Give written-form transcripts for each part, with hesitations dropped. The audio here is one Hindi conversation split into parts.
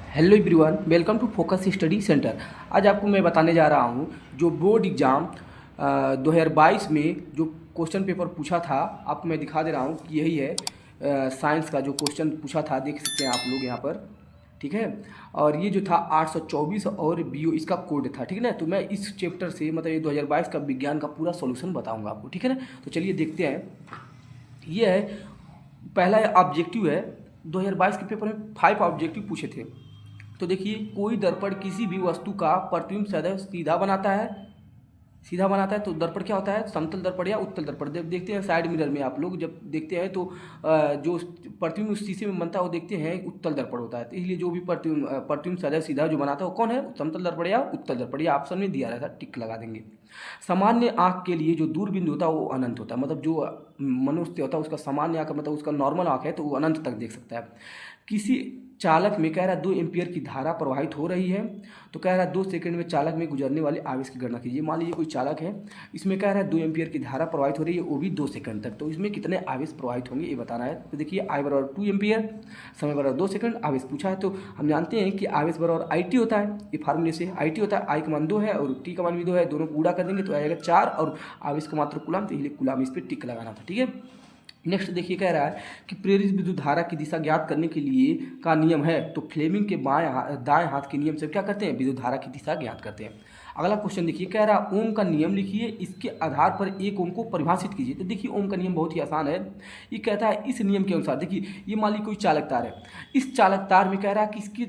Hello everyone, welcome to focus study centre. आज आपको मैं बताने जा रहा हूँ जो बोर्ड एग्ज़ाम 2022 में जो क्वेश्चन पेपर पूछा था। आपको मैं दिखा दे रहा हूँ कि यही है साइंस का जो क्वेश्चन पूछा था, देख सकते हैं आप लोग यहाँ पर। ठीक है, और ये जो था 824 और बीओ इसका कोड था। ठीक है ना, तो मैं इस चैप्टर से मतलब ये 2022 का विज्ञान का पूरा सॉल्यूशन बताऊँगा आपको। ठीक है ना, तो चलिए देखते हैं। ये है पहला ऑब्जेक्टिव है। 2022 के पेपर में 5 ऑब्जेक्टिव पूछे थे। तो देखिए, कोई दर्पण किसी भी वस्तु का प्रतिबिंब सदैव सीधा बनाता है। तो दर्पण क्या होता है? समतल दर्पण या उत्तल दर्पण। देखते हैं साइड मिरर में आप लोग जब देखते हैं तो जो प्रतिबिंब उस शीशे में बनता है वो देखते हैं उत्तल दर्पण होता है। तो इसलिए जो भी प्रतिबिंब सदैव सीधा जो बनाता है वो कौन है? समतल दर्पण या उत्तल दर्पण। या ऑप्शन में दिया रहता है, टिक लगा देंगे। सामान्य आँख के लिए जो दूरबिंदु होता है वो अनंत होता है। मतलब जो मनुष्य होता है उसका सामान्य आँख मतलब उसका नॉर्मल आँख है तो वो अनंत तक देख सकता है। किसी चालक में कह रहा है 2 एम्पीयर की धारा प्रवाहित हो रही है। तो कह रहा है 2 सेकंड में चालक में गुजरने वाले आवेश की गणना कीजिए। मान लीजिए कोई चालक है, इसमें कह रहा है 2 एम्पीयर की धारा प्रवाहित हो रही है, वो भी 2 सेकंड तक। तो इसमें कितने आवेश प्रवाहित होंगे ये बताना है। तो देखिए, आई बराबर 2 एम्पीयर, समय बराबर 2 सेकंड, आवेश पूछा है। तो हम जानते हैं कि आवेश बराबर आई टी होता है। ये फार्मूले से आई टी होता है, आई का मान 2 है और टी का मान भी 2 है। दोनों को गुणा कर देंगे तो आएगा 4 और आवेश का मात्र कूलम, तो इसलिए कूलम इस पर टिक लगाना था। ठीक है, नेक्स्ट देखिए, कह रहा है कि प्रेरित विद्युत धारा की दिशा ज्ञात करने के लिए का नियम है। तो फ्लेमिंग के दाएं हाथ के नियम से क्या करते हैं? विद्युत धारा की दिशा ज्ञात करते हैं। अगला क्वेश्चन देखिए, कह रहा है ओम का नियम लिखिए, इसके आधार पर एक ओम को परिभाषित कीजिए। तो देखिए, ओम का नियम बहुत ही आसान है। ये कहता है इस नियम के अनुसार, देखिए ये मान ली कोई चालक तार है। इस चालक तार में कह रहा है कि इसकी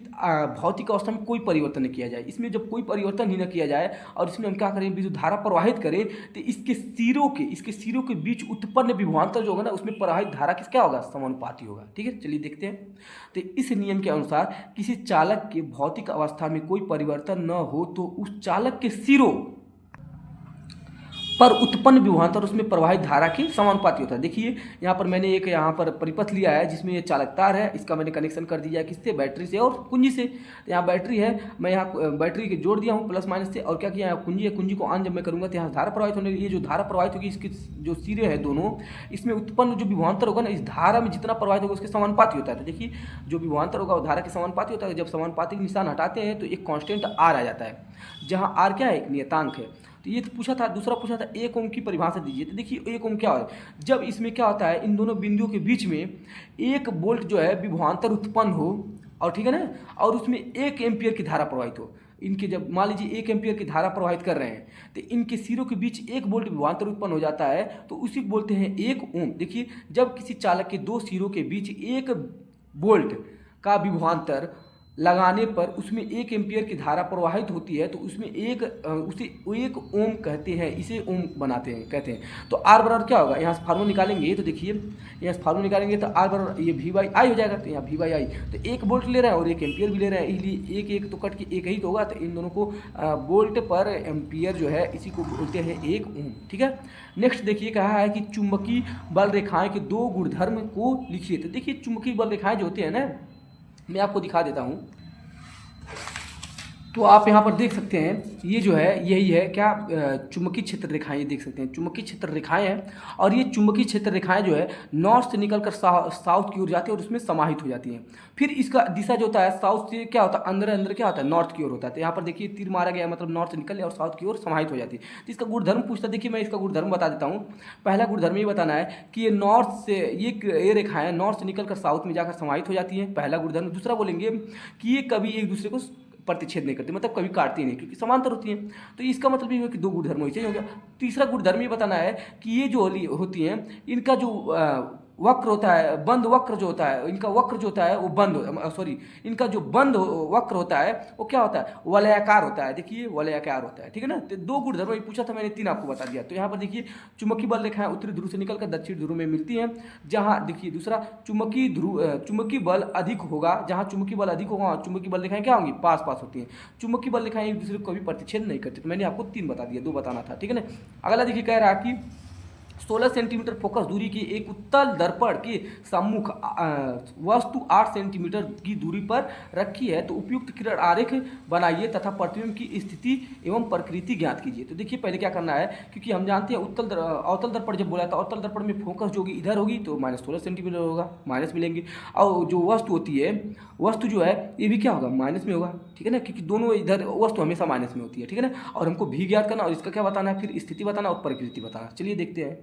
भौतिक अवस्था में कोई परिवर्तन नहीं किया जाए। इसमें जब कोई परिवर्तन ही न किया जाए और इसमें हम क्या करें? विद्युत धारा प्रवाहित करें, तो इसके सिरों के बीच उत्पन्न विभवांतर जो होगा ना, उसमें प्रवाहित धारा किस क्या होगा? समानुपाती होगा। ठीक है, चलिए देखते हैं। तो इस नियम के अनुसार किसी चालक के भौतिक अवस्था में कोई परिवर्तन न हो तो उस चालक के सिरों पर उत्पन्न विभवांतर उसमें प्रवाहित धारा के समानुपाती होता है। देखिए, यहाँ पर मैंने एक यहाँ पर परिपथ लिया है जिसमें ये चालक तार है। इसका मैंने कनेक्शन कर दिया किससे? बैटरी से और कुंजी से। तो यहाँ बैटरी है, मैं यहाँ बैटरी के जोड़ दिया हूँ प्लस माइनस से, और क्या किया? यहाँ कुंजी है, कुंजी को ऑन जब मैं करूँगा तो यहाँ धारा प्रवाहित होने, ये जो धारा प्रवाहित होगी इसके जो सिरे हैं दोनों, इसमें उत्पन्न जो विभवांतर होगा ना, इस धारा में जितना प्रवाहित होगा उसके समानुपाती होता है। तो देखिए, जो विभवांतर होगा वो धारा के समानुपाती होता है। जब समानुपाती का निशान हटाते हैं तो एक कांस्टेंट आर आ जाता है, जहाँ आर क्या है? एक नियतांक है। तो ये तो पूछा था। दूसरा पूछा था एक ओम की परिभाषा दीजिए। तो देखिए, एक ओम क्या है? जब इसमें क्या होता है, इन दोनों बिंदुओं के बीच में 1 वोल्ट जो है विभवांतर उत्पन्न हो, और ठीक है ना, और उसमें 1 एम्पियर की धारा प्रवाहित हो। इनके जब मान लीजिए 1 एम्पियर की धारा प्रवाहित कर रहे हैं तो इनके सिरों के बीच 1 वोल्ट विभवांतर उत्पन्न हो जाता है, तो उसी को बोलते हैं 1 ओम। देखिए, जब किसी चालक के 2 सिरों के बीच 1 वोल्ट का विभवांतर लगाने पर उसमें 1 एम्पियर की धारा प्रवाहित होती है, तो उसमें उसे 1 ओम कहते हैं, इसे ओम बनाते हैं, कहते हैं। तो आर बराबर क्या होगा? यहाँ से फार्मूला निकालेंगे तो देखिए, यहाँ से फार्मूला निकालेंगे तो आर बराबर ये वी बाई आई हो जाएगा। तो यहाँ वी बाई आई, तो 1 वोल्ट ले रहे हैं और 1 एम्पियर भी ले रहे हैं, इसलिए एक तो कट के एक ही तो होगा। तो इन दोनों को वोल्ट पर एम्पियर जो है इसी को बोलते हैं 1 ओम। ठीक है, नेक्स्ट देखिए, कहा है कि चुंबकीय बल रेखाएं के 2 गुणधर्म को लिखिए। तो देखिए, चुंबकीय बल रेखाएं जो होती है ना, मैं आपको दिखा देता हूँ। तो आप यहाँ पर देख सकते हैं, ये जो है यही है क्या? चुंबकीय क्षेत्र रेखाएं, ये देख सकते हैं चुंबकीय क्षेत्र रेखाएं हैं। और ये चुंबकीय क्षेत्र रेखाएं जो है नॉर्थ से निकलकर साउथ की ओर जाती है और उसमें समाहित हो जाती हैं। फिर इसका दिशा जो होता है साउथ से क्या होता है? अंदर अंदर क्या होता है? नॉर्थ की ओर होता है। तो यहाँ पर देखिए तीर मारा गया है, मतलब नॉर्थ से निकल और साउथ की ओर समाहित हो जाती है। तो इसका गुणधर्म पूछता है। देखिए, मैं इसका गुणधर्म बता देता हूँ। पहला गुणधर्म ये बताना है कि ये नॉर्थ से ये रेखाएं नॉर्थ से निकलकर साउथ में जाकर समाहित हो जाती हैं, पहला गुणधर्म। दूसरा बोलेंगे कि ये कभी एक दूसरे को प्रतिच्छेद नहीं करती, मतलब कभी काटती नहीं, क्योंकि समांतर होती हैं। तो इसका मतलब ये है कि 2 गुणधर्म हो गया। तीसरा गुणधर्म ये बताना है कि ये जो होती हैं, इनका जो वक्र होता है, बंद वक्र जो होता है, इनका वक्र जो होता है वो इनका जो बंद वक्र होता है वो क्या होता है? वलयाकार होता है। देखिए, वलयाकार होता है। ठीक है ना, तो 2 गुणधर्म ये पूछा था मैंने, 3 आपको बता दिया। तो यहाँ पर देखिए, चुंबकीय बल रेखाएं उत्तरी ध्रुव से निकलकर दक्षिण ध्रुव में मिलती हैं, जहाँ देखिए दूसरा चुंबकीय बल अधिक होगा। जहाँ चुंबकीय बल अधिक होगा वहाँ चुंबकीय बल रेखाएं क्या होंगी? पास पास होती हैं। चुंबकीय बल रेखाएं एक दूसरे को कभी प्रतिच्छेद नहीं करती। तो मैंने आपको 3 बता दिया, 2 बताना था। ठीक है ना, अगला देखिए, कह रहा कि 16 सेंटीमीटर फोकस दूरी की एक उत्तल दर्पण के सम्मुख वस्तु 8 सेंटीमीटर की दूरी पर रखी है तो उपयुक्त किरण आरेख बनाइए तथा प्रतिबिंब की स्थिति एवं प्रकृति ज्ञात कीजिए। तो देखिए पहले क्या करना है, क्योंकि हम जानते हैं अवतल दर्पण जब बोला था, अवतल दर्पण में फोकस जो होगी इधर होगी तो -16 सेंटीमीटर होगा, माइनस मिलेंगे। और जो वस्तु होती है, वस्तु जो है ये भी क्या होगा, माइनस में होगा, ठीक है ना, क्योंकि दोनों इधर वस्तु हमेशा माइनस में होती है, ठीक है ना। और हमको भी ज्ञात करना और इसका क्या बताना है, फिर स्थिति बताना और प्रकृति बताना। चलिए देखते हैं।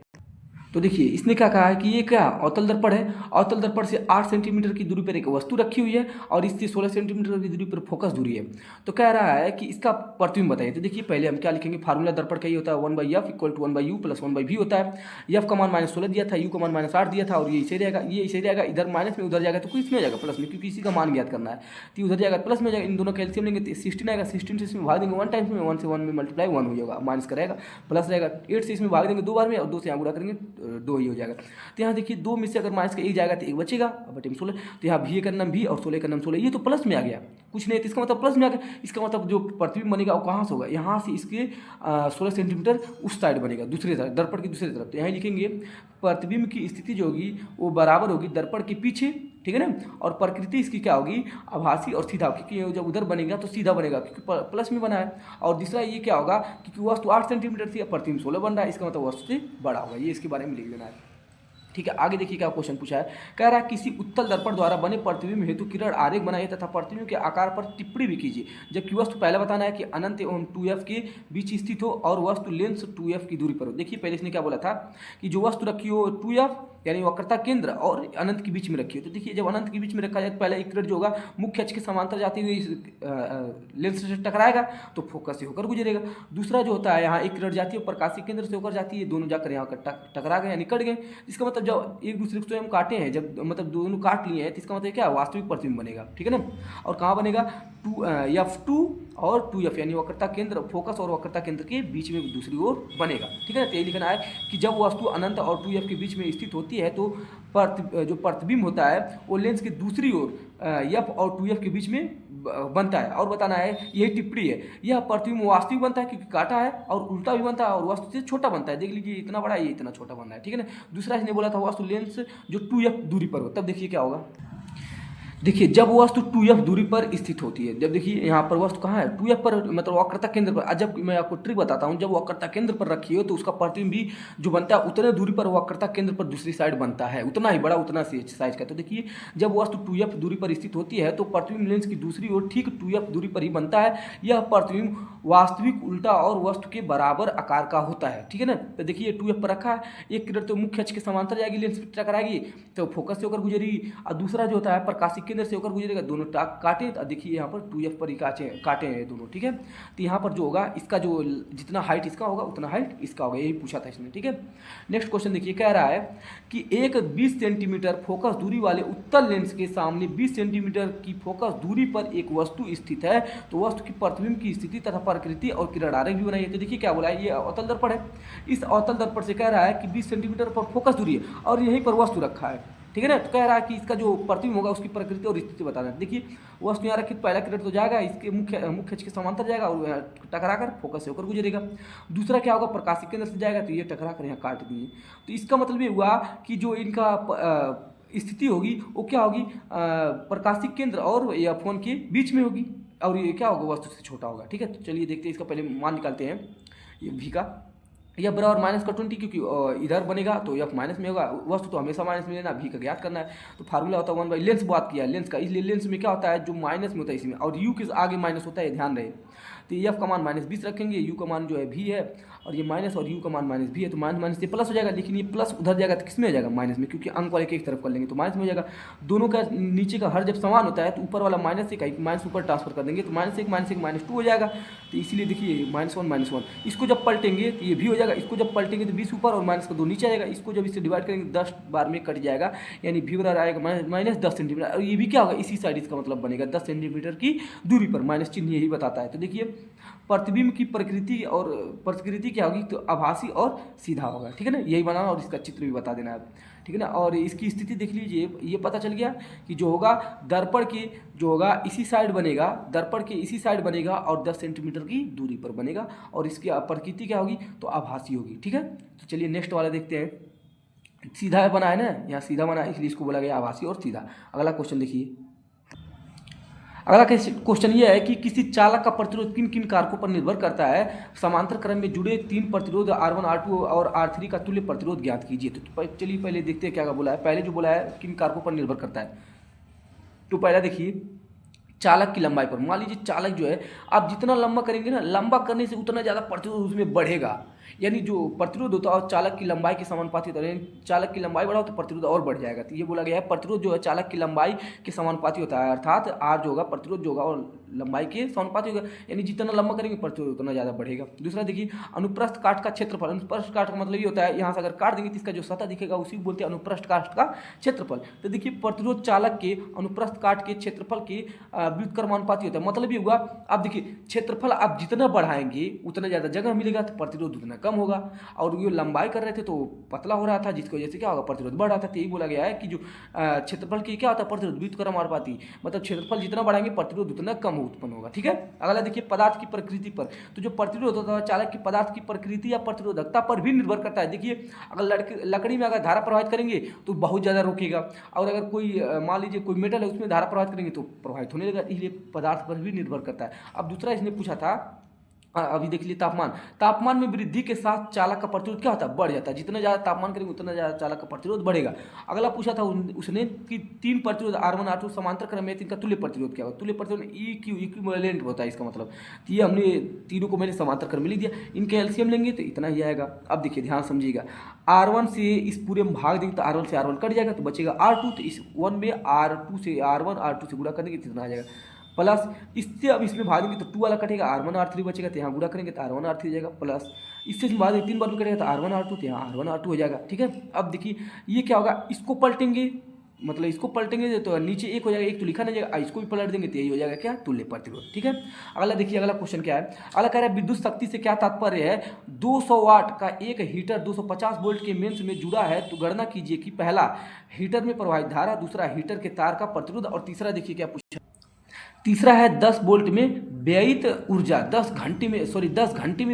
तो देखिए इसने क्या कहा है कि ये क्या अवतल दर्पण है, अवतल दर्पण से 8 सेंटीमीटर की दूरी पर एक वस्तु रखी हुई है और इससे 16 सेंटीमीटर की दूरी पर फोकस दूरी है। तो कह रहा है कि इसका प्रतिबिंब बताइए। तो देखिए पहले हम क्या लिखेंगे, फार्मूला दर्पण का ये होता है 1/f = 1/u + 1/v होता है। f का मान -16 दिया था, u का मान -8 दिया था और ये इसे रहेगा, ये इसे रहेगा, इधर माइनस में उधर जाएगा तो किस में जाएगा, प्लस में, क्योंकि इसी का मान ज्ञात करना है। तो उधर जाएगा प्लस में जाएगा, इन दोनों कैल्सियम लेंगे तो 16 आएगा, 16 से इसमें भाग देंगे 1 टाइम्स में, 1 से 1 में मल्टीप्लाई 1 हो जाएगा, माइनस का रहेगा, प्लस रहेगा, 8 से इसमें भाग देंगे 2 बार में और 2 से यहाँ गुणा करेंगे 2 ही हो जाएगा। तो यहाँ देखिए 2 में से अगर माइनस का 1 जाएगा तो 1 बचेगा, बटे में 16, तो यहाँ भी का नाम भी और 16 का नाम 16, ये तो प्लस में आ गया, कुछ नहीं, तो इसका मतलब प्लस में आ गया। इसका मतलब जो प्रतिबिंब बनेगा वो कहाँ से होगा, यहाँ से इसके 16 सेंटीमीटर उस साइड बनेगा, दूसरे साइड, दर्पण की दूसरी तरफ। तो यहाँ लिखेंगे प्रतिबिंब की स्थिति जो होगी वो बराबर होगी दर्पण के पीछे, ठीक है ना, और प्रकृति इसकी क्या होगी, आभासी और सीधा, क्योंकि जब उधर बनेगा तो सीधा बनेगा क्योंकि प्लस में बना है। और दूसरा ये क्या होगा, क्योंकि वस्तु 8 सेंटीमीटर थी, प्रतिबिंब 16 बन रहा है, इसका मतलब वस्तु से बड़ा होगा, ये इसके बारे में लिख देना है, ठीक है। आगे देखिए क्या क्वेश्चन पूछा है, कह रहा है किसी उत्तल दर्पण द्वारा बने प्रतिबिंब हेतु किरण आरेख बनाइए तथा प्रतिबिंब के आकार पर टिप्पणी भी कीजिए। जबकि वस्तु पहले बताना है कि अनंत एवं 2f के बीच स्थित हो और वस्तु लेंस 2f की दूरी पर हो। देखिए पहले इसने क्या बोला था कि जो वस्तु रखी हो 2f यानी वक्रता केंद्र और अनंत के बीच में रखी हो। तो देखिए जब अनंत के बीच में रखा जाए तो पहले एक किरण जो होगा मुख्य अक्ष के समांतर जाती हुई लेंस से टकराएगा तो फोकस से होकर गुजरेगा। दूसरा जो होता है यहाँ एक किरण जाती है प्रकाशीय केंद्र से होकर जाती है, दोनों जाकर यहाँ टकरा गए, निकट गए। इसका मतलब जब एक दूसरे को स्वयं काटे हैं, जब मतलब दोनों काट लिए हैं तो इसका मतलब क्या वास्तविक प्रतिबिंब बनेगा, ठीक है ना। और कहाँ बनेगा, F2 और 2F यानी वक्रता केंद्र, फोकस और वक्रता केंद्र के बीच में दूसरी ओर बनेगा, ठीक है ना। तो ये लिखना है कि जब वस्तु अनंत और 2F के बीच में स्थित होती है तो जो प्रतिबिंब होता है वो लेंस के दूसरी ओर F और 2F के बीच में बनता है। और बताना है, यही टिप्पणी है, यह प्रतिबिंब वास्तविक बनता है क्योंकि काटा है, और उल्टा भी बनता है और वस्तु से छोटा बनता है। देख लीजिए इतना बड़ा, ये इतना छोटा बन रहा है, ठीक है ना। दूसरा इसने बोला था वस्तु लेंस जो 2F दूरी पर हो, तब देखिए क्या होगा। देखिए जब वस्तु 2F दूरी पर स्थित होती है, जब देखिए यहाँ पर वस्तु कहाँ है 2F पर, मतलब वक्रता केंद्र पर। जब मैं आपको ट्रिक बताता हूँ, जब वक्रता केंद्र पर रखी हो तो उसका प्रतिबिंब भी जो बनता है उतने दूरी पर वक्रता केंद्र पर दूसरी साइड बनता है, उतना ही बड़ा, उतना साइज का। तो देखिए जब वस्तु 2F दूरी पर स्थित होती है तो प्रतिबिंब लेंस की दूसरी ओर ठीक 2F दूरी पर ही बनता है। यह प्रतिबिंब वास्तविक उल्टा और वस्तु के बराबर आकार का होता है, ठीक है ना। तो देखिए 2F पर रखा है, एक किरण तो मुख्य अक्ष के समांतर जाएगी, लेंस पर टकराएगी तो फोकस से होकर गुजरेगी, और दूसरा जो होता है प्रकाशिक केंद्र से होकर गुजरेगा, दोनों काटे। तो देखिए यहाँ पर 2F पर ही काटे हैं दोनों, ठीक है। तो यहाँ पर जो होगा इसका जो जितना हाइट इसका होगा उतना हाइट इसका होगा, यही पूछा था इसने, ठीक है। नेक्स्ट क्वेश्चन देखिए, कह रहा है कि एक 20 सेंटीमीटर फोकस दूरी वाले उत्तल लेंस के सामने 20 सेंटीमीटर की फोकस दूरी पर एक वस्तु स्थित है तो वस्तु की प्रतिबिंब की स्थिति तथा प्रकृति और किरण आरेख भी बनाइए। तो देखिए क्या बोला है, ये अवतल दर्पण है, इस अवतल दर्पण से कह रहा है कि 20 सेंटीमीटर पर फोकस दूरी है और यहीं पर वस्तु रखा है, ठीक है ना। तो कह रहा है कि इसका जो प्रतिबिंब होगा उसकी प्रकृति और स्थिति बताना है। देखिए वस्तु यहाँ रखी तो पहला किरण तो जाएगा इसके मुख्य अक्ष के समांतर जाएगा और टकरा कर फोकस से होकर गुजरेगा। दूसरा क्या होगा, प्रकाशिक केंद्र से जाएगा तो ये टकरा कर यहाँ काट दिए। तो इसका मतलब ये हुआ कि जो इनका स्थिति होगी वो क्या होगी, प्रकाशिक केंद्र और या फोन के बीच में होगी, और ये क्या होगा वस्तु से छोटा होगा, ठीक है। तो चलिए देखते हैं, इसका पहले मान निकालते हैं ये भी का, यह बराबर -20, क्योंकि इधर बनेगा तो F माइनस में होगा, वस्तु तो हमेशा माइनस में लेना, भी का ज्ञात करना है। तो फार्मूला होता है 1 बाई लेंस, बात किया लेंस का, इसलिए लेंस में क्या होता है जो माइनस में होता है इसमें, और U के आगे माइनस होता है, ध्यान रहे। तो F का मान -20 रखेंगे, U का मान जो है भी है, और ये माइनस और U का मान माइनस भी है, तो माइनस माइनस से प्लस हो जाएगा। लेकिन ये प्लस उधर जाएगा तो किस में हो जाएगा, माइनस में, क्योंकि अंक वाले के एक तरफ कर लेंगे तो माइनस में हो जाएगा। दोनों का नीचे का हर जब समान होता है तो ऊपर वाला माइनस से माइनस ऊपर ट्रांसफर कर देंगे तो -1 -1 -2 हो जाएगा। तो इसीलिए देखिए -1 -1, इसको जब पलटेंगे तो ये भी हो जाएगा, इसको जब पलटेंगे तो 20 ऊपर और माइनस का 2 नीचे आएगा। इसको जब इससे डिवाइड करेंगे 10 बार में कट जाएगा, यानी भी बराबर आएगा -10 सेंटीमीटर, और ये भी क्या होगा इसी साइड इसका मतलब बनेगा 10 सेंटीमीटर की दूरी पर, माइनस चिन्ह यही बताता है। तो देखिए प्रतिबिंब की प्रकृति क्या होगी, तो आभासी और सीधा होगा, ठीक है ना, यही बनाना और इसका चित्र भी बता देना है। ठीक है ना। और इसकी स्थिति देख लीजिए, ये पता चल गया कि जो होगा दर्पण के जो होगा इसी साइड बनेगा, दर्पण के इसी साइड बनेगा और 10 सेंटीमीटर की दूरी पर बनेगा, और इसकी प्रकृति क्या होगी, तो आभासी होगी। ठीक है, तो चलिए नेक्स्ट वाला देखते हैं। सीधा बना है ना, यहाँ सीधा बना है इसलिए इसको बोला गया आभासी और सीधा। अगला क्वेश्चन देखिए। अगला क्वेश्चन ये है कि किसी चालक का प्रतिरोध किन किन कारकों पर निर्भर करता है। समांतर क्रम में जुड़े 3 प्रतिरोध R1, R2 और R3 का तुल्य प्रतिरोध ज्ञात कीजिए। तो चलिए पहले देखते हैं क्या बोला है। पहले जो बोला है किन कारकों पर निर्भर करता है, तो पहला देखिए चालक की लंबाई पर। मान लीजिए चालक जो है आप जितना लंबा करेंगे ना, लंबा करने से उतना ज़्यादा प्रतिरोध उसमें बढ़ेगा, यानी जो प्रतिरोध होता है चालक की लंबाई के समानुपाती होता है, यानी चालक की लंबाई बढ़ाओ तो प्रतिरोध और बढ़ जाएगा। तो ये बोला गया है प्रतिरोध जो है चालक की लंबाई के समानुपाती होता है, अर्थात आर जो होगा प्रतिरोध जो होगा और लंबाई के समानुपाती होगा, यानी जितना लंबा करेंगे प्रतिरोध उतना ज़्यादा बढ़ेगा। दूसरा देखिए अनुप्रस्थ काट का क्षेत्रफल। अनुप्रस्थ काट का मतलब ये होता है यहाँ से अगर काट देंगे तो इसका जो सतह दिखेगा उसी को बोलते हैं अनुप्रस्थ काट का क्षेत्रफल। तो देखिए प्रतिरोध चालक के अनुप्रस्थ काट के क्षेत्रफल के व्युत्क्रमानुपाती होता है। मतलब ये हुआ, अब देखिए क्षेत्रफल आप जितना बढ़ाएंगे उतना ज़्यादा जगह मिलेगा तो प्रतिरोध उतना कम होगा, और ये लंबाई कर रहे थे तो पतला हो रहा था जिसकी वजह से क्या होगा प्रतिरोध बढ़ रहा था। तो यही बोला गया है कि जो क्षेत्रफल की क्या होता है प्रतिरोध व्युत्क्रमानुपाती, मतलब क्षेत्रफल जितना बढ़ाएंगे प्रतिरोध उतना कम उत्पन्न होगा। ठीक है, अगला देखिए पदार्थ की प्रकृति पर। तो जो प्रतिरोध होता है चालक की पदार्थ की प्रकृति या प्रतिरोधकता पर भी निर्भर करता है। देखिए अगर लकड़ी में अगर धारा प्रवाहित करेंगे तो बहुत ज़्यादा रोकेगा, और अगर कोई मान लीजिए कोई मेटल है उसमें धारा प्रवाहित करेंगे तो प्रभावित होने लगेगा, इसलिए पदार्थ पर भी निर्भर करता है। अब दूसरा इसने पूछा था, अभी देख लीजिए तापमान। तापमान में वृद्धि के साथ चालक का प्रतिरोध क्या होता है, बढ़ जाता है। जितना ज़्यादा तापमान करेंगे उतना ज़्यादा चालक का प्रतिरोध बढ़ेगा। अगला पूछा था उसने कि 3 प्रतिरोध R1, R2 समांतर क्रम में, इनका तुल्य प्रतिरोध क्या होगा। तुल्य प्रतिरोध इक्विवेलेंट होता है इसका मतलब। तो ये हमने तीनों को मैंने समांतर क्रम में लिख दिया, इनके एलसीएम लेंगे तो इतना ही आएगा। अब देखिए ध्यान समझिएगा, R1 से इस पूरे में भाग देंगे तो R1 से R1 कट जाएगा तो बचेगा R2, तो इस 1 में R2 से R1 R2 से गुणा करेंगे तो इतना आ जाएगा, प्लस इससे अब इसमें भाग देंगे तो 2 वाला कटेगा, R1 R3 बचेगा, तो यहाँ गुणा करेंगे तो R1 R3 हो जाएगा, प्लस इससे भाग 3 बार में कटेगा तो R1 R2, तो यहाँ R1 R2 हो जाएगा। ठीक है, अब देखिए ये क्या होगा, इसको पलटेंगे, मतलब इसको पलटेंगे तो नीचे 1 हो जाएगा, 1 तो लिखा नहीं जाएगा, इसको भी पलट देंगे तो यही हो जाएगा क्या, तुल्य प्रतिरोध। ठीक है, अगला देखिए, अगला क्वेश्चन क्या है। अगला कह रहा है विद्युत शक्ति से क्या तात्पर्य है। 200 वाट का एक हीटर 250 वोल्ट के मेंस में जुड़ा है, तो गणना कीजिए कि पहला हीटर में प्रवाहित धारा, दूसरा हीटर के तार का प्रतिरोध, और तीसरा देखिए क्या पूछा, तीसरा है 10 वोल्ट में व्ययित ऊर्जा, 10 घंटे में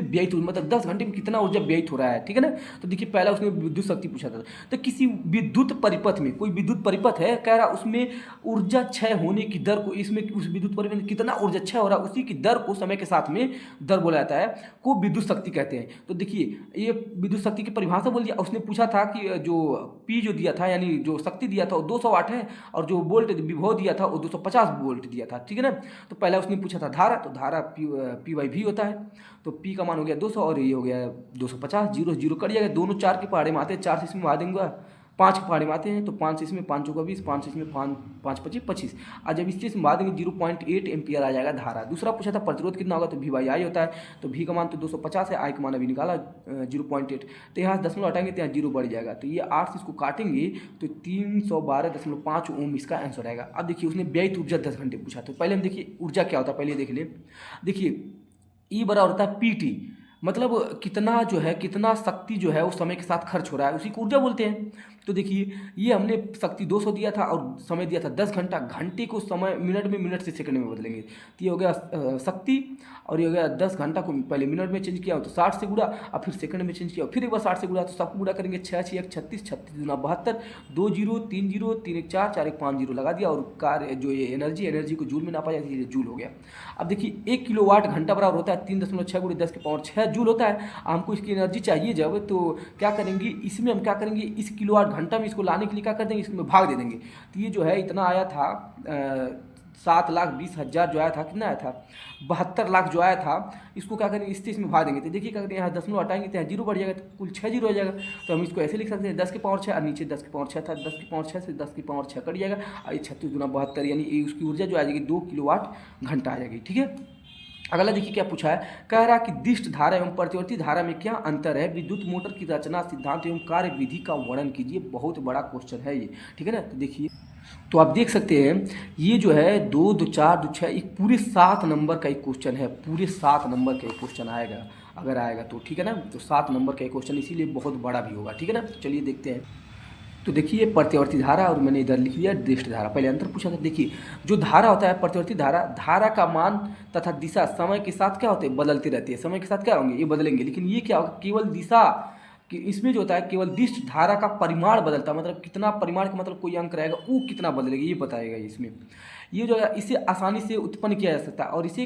व्ययित ऊर्जा, मतलब 10 घंटे में कितना ऊर्जा व्ययित हो रहा है। ठीक है ना, तो देखिए पहला उसने विद्युत शक्ति पूछा था। तो किसी विद्युत परिपथ में, कोई विद्युत परिपथ है, कह रहा उसमें ऊर्जा क्षय होने की दर को, इसमें उस विद्युत परिपथ में कितना ऊर्जा क्षय हो रहा है उसी की दर को समय के साथ में दर बोला जाता है, को विद्युत शक्ति कहते हैं। तो देखिए ये विद्युत शक्ति की परिभाषा बोल दिया। उसने पूछा था कि जो पी जो दिया था, यानी जो शक्ति दिया था वो 200 वाट है, और जो वोल्ट विभव दिया था वो 250 वोल्ट दिया था। ठीक है ना, तो पहला उसने पूछा था धारा, तो धारा पी बाई वी होता है, तो पी का मान हो गया 200 और ये हो गया 250, 0 0 कट जाएगा, दोनों 4 के पहाड़े में आते हैं, 4 से इसमें आ देंगे 5 के पहाड़े में आते हैं, तो 5 से इसमें 5 चौका 20, 5 से इसमें 5 25 25, और जब इससे इसमें आ देंगे 0.8 एम्पियर आ जाएगा धारा। दूसरा पूछा था प्रतिरोध कितना होगा, तो वी बाई आई होता है, तो वी का मान तो 250 है, आई का मान अभी निकाला 0.8, तो यहाँ 10 हटाएंगे तो यहाँ 0 बढ़ जाएगा, तो ये 8 से इसको काटेंगे तो 312.5 ओम इसका आंसर आएगा। अब देखिए उसने व्ययित ऊर्जा 10 घंटे पूछा, तो पहले हम देखिए ऊर्जा क्या होता है, पहले देख ले। देखिए ई बराबर होता है पी टी, मतलब कितना जो है, कितना शक्ति जो है उस समय के साथ खर्च हो रहा है, उसी को ऊर्जा बोलते हैं। तो देखिए ये हमने शक्ति 200 दिया था और समय दिया था 10 घंटा, घंटे को समय मिनट में, मिनट से सेकंड में बदलेंगे, तो ये हो गया शक्ति, और ये हो गया 10 घंटा को पहले मिनट में चेंज किया तो 60 से गुणा, और फिर सेकंड में चेंज किया, फिर एक बार 60 से गुणा, तो सबको गुणा करेंगे 6 6 1 36, 36 दूना 72, 2 0 3 0 3 1 4 4 1 5 0 लगा दिया, और कार्य जो ये एनर्जी को जूल में नापा जाता है, ये जूल हो गया। अब देखिए 1 किलोवाट घंटा बराबर होता है 3.6 × 10 की पावर 6 जूल होता है। हमको इसकी एनर्जी चाहिए जब, तो क्या करेंगे, इसमें हम क्या करेंगे, इस किलोवाट घंटा में इसको लाने के लिए क्या कर देंगे, इसमें भाग दे देंगे, तो ये जो है इतना आया था 7,20,000 जो आया था, कितना आया था 72 लाख जो आया था, इसको क्या करेंगे इससे इसमें भाग देंगे, तो देखिए क्या करेंगे यहाँ 10 हटाएंगे तो यहाँ 0 बढ़ जाएगा, तो कुल 6 0 हो जाएगा। तो हम इसको ऐसे लिख सकते हैं 10 की पावर 6, और नीचे 10 की पावर 6 था, 10 की पावर 6 से 10 की पावर 6 कट जाएगा, और 36 × 72, यानी उसकी ऊर्जा जो आ जाएगी 2 किलोवाट घंटा आ जाएगी। ठीक है, अगला देखिए क्या पूछा है, कह रहा कि दिष्ट धारा एवं प्रतिवर्ती धारा में क्या अंतर है, विद्युत मोटर की रचना, सिद्धांत एवं कार्य विधि का वर्णन कीजिए। बहुत बड़ा क्वेश्चन है ये, ठीक है ना। तो देखिए, तो आप देख सकते हैं ये जो है 2 2 4 2 6 एक पूरे 7 नंबर का एक क्वेश्चन है, पूरे 7 नंबर का एक क्वेश्चन आएगा, अगर आएगा तो, ठीक है ना। तो 7 नंबर का एक क्वेश्चन, इसीलिए बहुत बड़ा भी होगा, ठीक है ना। चलिए देखते हैं। तो देखिए प्रतिवर्ती धारा और मैंने इधर लिख दिया दृष्ट धारा। पहले अंतर पूछा था। देखिए जो धारा होता है प्रतिवर्ती धारा, धारा का मान तथा दिशा समय के साथ क्या होते हैं, बदलती रहती है। समय के साथ क्या होंगे, ये बदलेंगे, लेकिन ये क्या होगा, केवल दिशा कि इसमें जो होता है केवल दिष्ट धारा का परिमाण बदलता है, मतलब कितना परिमाण का मतलब कोई अंक रहेगा वो कितना बदलेगा ये बताएगा इसमें। ये जो है इसे आसानी से उत्पन्न किया जा सकता है और इसे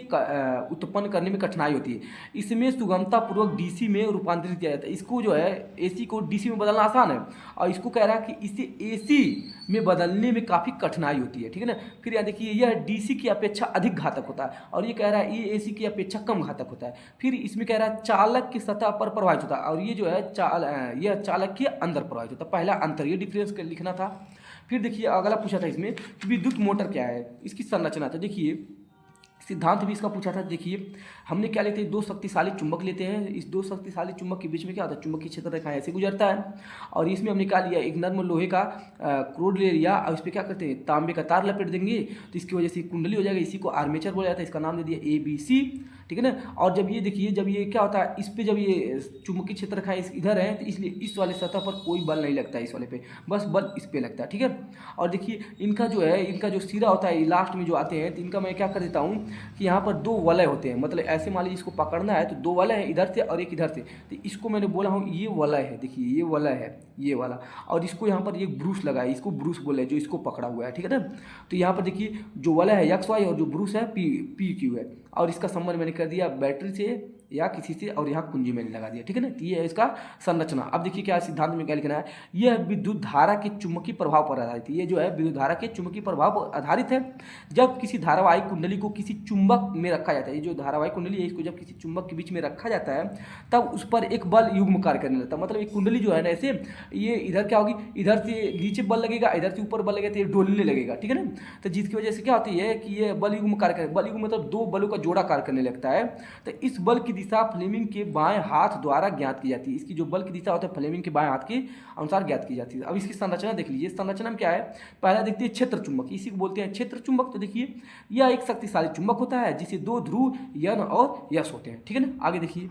उत्पन्न करने में कठिनाई होती है। इसमें सुगमता पूर्वक डीसी में रूपांतरित किया जाता है। इसको जो है एसी को डीसी में बदलना आसान है, और इसको कह रहा है कि इसे एसी में बदलने में काफ़ी कठिनाई होती है, ठीक है ना। फिर यहाँ देखिए यह डीसी की अपेक्षा अधिक घातक होता है, और ये कह रहा है ये एसी की अपेक्षा कम घातक होता है। फिर इसमें कह रहा है चालक की सतह पर प्रभावित होता है, और ये जो है यह चालक के अंदर प्रभावित होता है। पहला अंतर, ये डिफरेंस लिखना था। फिर देखिए अगला पूछा था इसमें विद्युत मोटर क्या है, इसकी संरचना। तो देखिए सिद्धांत भी इसका पूछा था। देखिए हमने क्या लेते हैं, दो शक्तिशाली चुंबक लेते हैं। इस दो शक्तिशाली चुंबक के बीच में क्या होता है, चुंबकीय क्षेत्र रेखा ऐसे गुजरता है, और इसमें हमने क्या लिया, एक नर्म लोहे का क्रोड ले लिया, और इस पर क्या करते हैं, तांबे का तार लपेट देंगे, तो इसकी वजह से कुंडली हो जाएगी। इसी को आर्मेचर बोला जाता है, इसका नाम दे दिया ABC, ठीक है ना। और जब ये देखिए जब ये क्या होता है, इस पर जब ये चुंबकीय क्षेत्र रेखा इधर है, तो इसलिए इस वाले सतह पर कोई बल नहीं लगता है, इस वाले पे बस बल इस पे लगता है, ठीक है। और देखिए इनका जो है, इनका जो सिरा होता है लास्ट में जो आते हैं, तो इनका मैं क्या कर देता हूँ कि यहाँ पर दो वलय होते हैं, मतलब ऐसे मान लीजिए इसको पकड़ना है तो दो वलय है इधर से और एक इधर से, तो इसको मैंने बोला हूँ ये वलय है। देखिए ये वलय है, ये वाला, और इसको यहाँ पर एक ब्रूस लगा है, इसको ब्रूस बोले जो इसको पकड़ा हुआ है, ठीक है ना। तो यहाँ पर देखिए जो वलय है XY और जो ब्रूस है PQ है, और इसका संबंध मैंने कर दिया बैटरी से या किसी से, और यहाँ कुंजी मैंने लगा दिया, ठीक है ना। तो ये है इसका संरचना। अब देखिए क्या सिद्धांत में क्या लिखना है, यह विद्युत धारा के चुंबकीय प्रभाव पर आधारित है। ये जो है विद्युत धारा के चुंबकीय प्रभाव पर आधारित है। जब किसी धारावाहिक कुंडली को किसी चुंबक में रखा जाता है, ये जो धारावाहिक कुंडली है इसको जब किसी चुंबक के बीच में रखा जाता है, तब उस पर एक बल युग्म कार्य करने लगता है। मतलब एक कुंडली जो है ना, ऐसे ये इधर क्या होगी, इधर से नीचे बल लगेगा, इधर से ऊपर बल लगेगा, तो ये डोलने लगेगा, ठीक है ना। तो जिसकी वजह से क्या होती है कि ये बल युग्म कार्य करे, बल युग्म मतलब दो बलों का जोड़ा कार्य करने लगता है। तो इस बल की दिशा फ्लेमिंग के बाएं हाथ द्वारा ज्ञात की जाती है। इसकी जो बल की दिशा होता है फ्लेमिंग के बाएं हाथ के अनुसार ज्ञात की जाती है। अब इसकी संरचना देख लीजिए, संरचना में क्या है, पहला देखते हैं क्षेत्र चुंबक, इसी को बोलते हैं क्षेत्र चुंबक। तो देखिए यह एक शक्तिशाली चुंबक होता है जिसे दो ध्रुव N और S होते हैं, ठीक है ना। आगे देखिए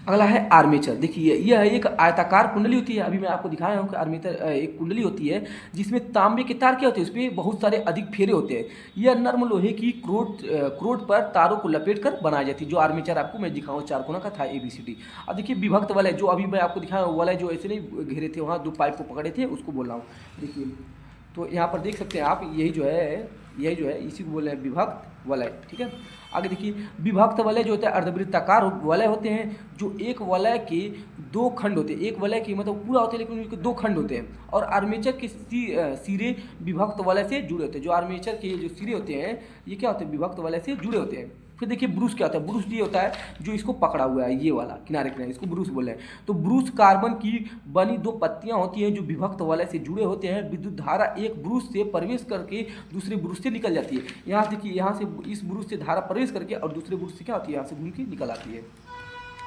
अगला है आर्मेचर। देखिए यह एक आयताकार कुंडली होती है, अभी मैं आपको दिखाया हूँ कि आर्मेचर एक कुंडली होती है जिसमें तांबे के तार क्या होते हैं, उस पर बहुत सारे अधिक फेरे होते हैं। यह नर्म लोहे की क्रोड पर तारों को लपेट कर बनाई जाती है। जो आर्मेचर आपको मैं दिखाऊँ चार कोना का था ABCD। अब देखिए विभक्त वलय, जो अभी मैं आपको दिखाया वलय जो ऐसे नहीं घेरे थे, वहाँ दो पाइप को पकड़े थे, उसको बोल रहा हूँ। देखिए तो यहाँ पर देख सकते हैं आप, यही जो है इसी को बोल रहे हैं विभक्त वलय, ठीक है। आगे देखिए विभक्त वलय जो होता है अर्धवृत्ताकार वलय होते हैं, जो एक वलय के दो खंड होते हैं। एक वलय की मतलब पूरा होते हैं लेकिन उनके दो खंड होते हैं, और आर्मेचर के सिरे विभक्त वलय से जुड़े होते हैं। जो आर्मेचर के जो सिरे होते हैं ये क्या होते हैं, विभक्त वलय से जुड़े होते हैं। फिर देखिए ब्रूस क्या होता है, ब्रूस ये होता है जो इसको पकड़ा हुआ है, ये वाला किनारे किनारे, इसको ब्रूस बोल रहे हैं। तो ब्रूस कार्बन की बनी दो पत्तियां होती हैं जो विभक्त वलय से जुड़े होते हैं। विद्युत धारा एक ब्रूस से प्रवेश करके दूसरे ब्रूस से निकल जाती है। यहाँ देखिए यहाँ से इस ब्रूस से धारा प्रवेश करके और दूसरे ब्रूस से क्या होती है, यहाँ से घूम के निकल आती है।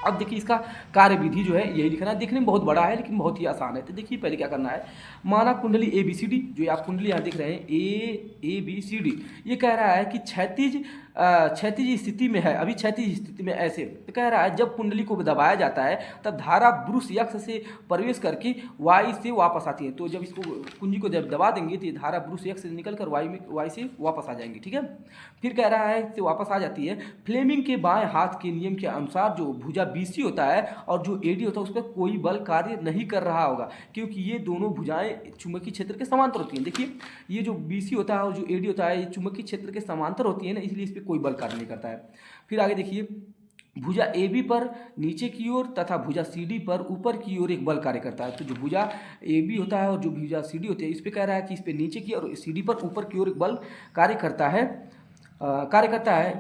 अब देखिए इसका कार्य विधि जो है यही लिखना है। देखने में बहुत बड़ा है लेकिन बहुत ही आसान है। तो देखिए पहले क्या करना है, माना कुंडली ABCD, जो आप कुंडली यहाँ देख रहे हैं ABCD, ये कह रहा है कि क्षैतिज स्थिति में है, अभी क्षैतिज स्थिति में ऐसे। तो कह रहा है जब कुंडली को दबाया जाता है तब धारा ब्रूस X से प्रवेश करके Y से वापस आती है। तो जब इसको कुंजी को जब दबा देंगे तो ये धारा ब्रूस X से निकल कर Y से वापस आ जाएंगी, ठीक है। फिर कह रहा है से वापस आ जाती है। फ्लेमिंग के बाएं हाथ के नियम के अनुसार जो भुजा BC होता है और जो AD होता है उस पर कोई बल कार्य नहीं कर रहा होगा, क्योंकि ये दोनों भुजाएं चुंबकीय क्षेत्र के समांतर होती हैं। देखिए ये जो BC होता है और जो AD होता है ये चुंबकीय क्षेत्र के समांतर होती है ना, इसलिए इस पर कोई बल कार्य नहीं करता है। फिर आगे देखिए भुजा AB पर नीचे की ओर तथा भुजा CD पर ऊपर की ओर एक बल कार्य करता है। तो जो भुजा AB होता है और जो भुजा CD होती है इस पे कह रहा है कि इस पे नीचे की और CD पर ऊपर की ओर एक बल कार्य करता है।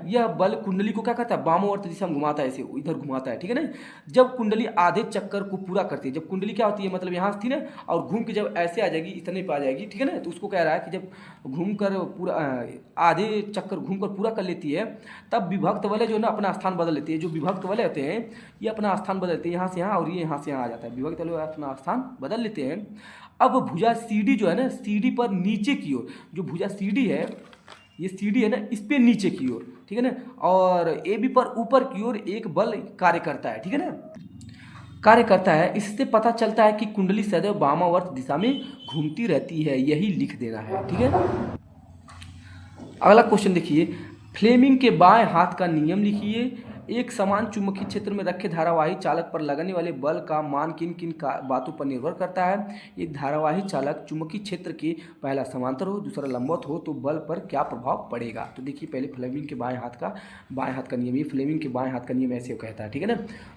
यह बल कुंडली को क्या करता है, वामोवर्त दिशा में घुमाता है, ऐसे इधर घुमाता है, ठीक है ना। जब कुंडली आधे चक्कर को पूरा करती है, जब कुंडली क्या होती है मतलब यहाँ थी ना और घूम के जब ऐसे आ जाएगी, इतने पे आ जाएगी, ठीक है ना, तो उसको कह रहा है कि जब घूम कर पूरा आधे चक्कर घूम कर पूरा कर लेती है तब विभक्त वलय जो है ना अपना स्थान बदल लेती है। जो विभक्त वलय होते हैं ये अपना स्थान बदलते हैं, यहाँ से यहाँ और ये यहाँ से यहाँ आ जाता है। विभक्त वलय अपना स्थान बदल लेते हैं। अब भुजा CD जो है ना, CD पर नीचे की ओर, जो भुजा CD है ये CD है ना, इस पे नीचे की ओर, ठीक है ना, और AB पर ऊपर की ओर एक बल कार्य करता है, ठीक है ना। कार्य करता है। इससे पता चलता है कि कुंडली सदैव वामावर्त दिशा में घूमती रहती है, यही लिख देना है। ठीक है, अगला क्वेश्चन देखिए, फ्लेमिंग के बाएं हाथ का नियम लिखिए। एक समान चुंबकीय क्षेत्र में रखे धारावाही चालक पर लगने वाले बल का मान किन किन बातों पर निर्भर करता है। एक धारावाही चालक चुंबकीय क्षेत्र के पहला समांतर हो, दूसरा लंबवत हो, तो बल पर क्या प्रभाव पड़ेगा। तो देखिए पहले फ्लेमिंग के बाएं हाथ का नियम, ये फ्लेमिंग के बाएं हाथ का नियम ऐसे कहता है। ठीक है ना,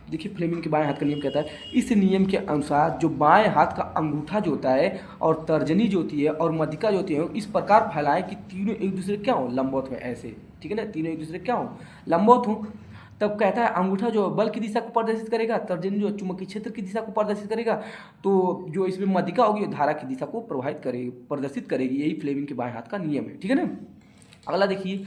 देखिए फ्लेमिंग के बाएं हाथ का नियम कहता है, इस नियम के अनुसार जो बाएं हाथ का अंगूठा जो होता है और तर्जनी जो होती है और मध्यिका जो होती है इस प्रकार फैलाएं कि तीनों एक दूसरे क्या हो, लंबवत में ऐसे। ठीक है ना, तीनों एक दूसरे क्या हो, लंबवत हो। तब कहता है अंगूठा जो बल की दिशा को प्रदर्शित करेगा, तर्जनी जो चुंबकीय क्षेत्र की दिशा को प्रदर्शित करेगा, तो जो इसमें मध्यिका होगी वो धारा की दिशा को प्रदर्शित करेगी। यही फ्लेमिंग के बाएं हाथ का नियम है। ठीक है ना, अगला देखिए,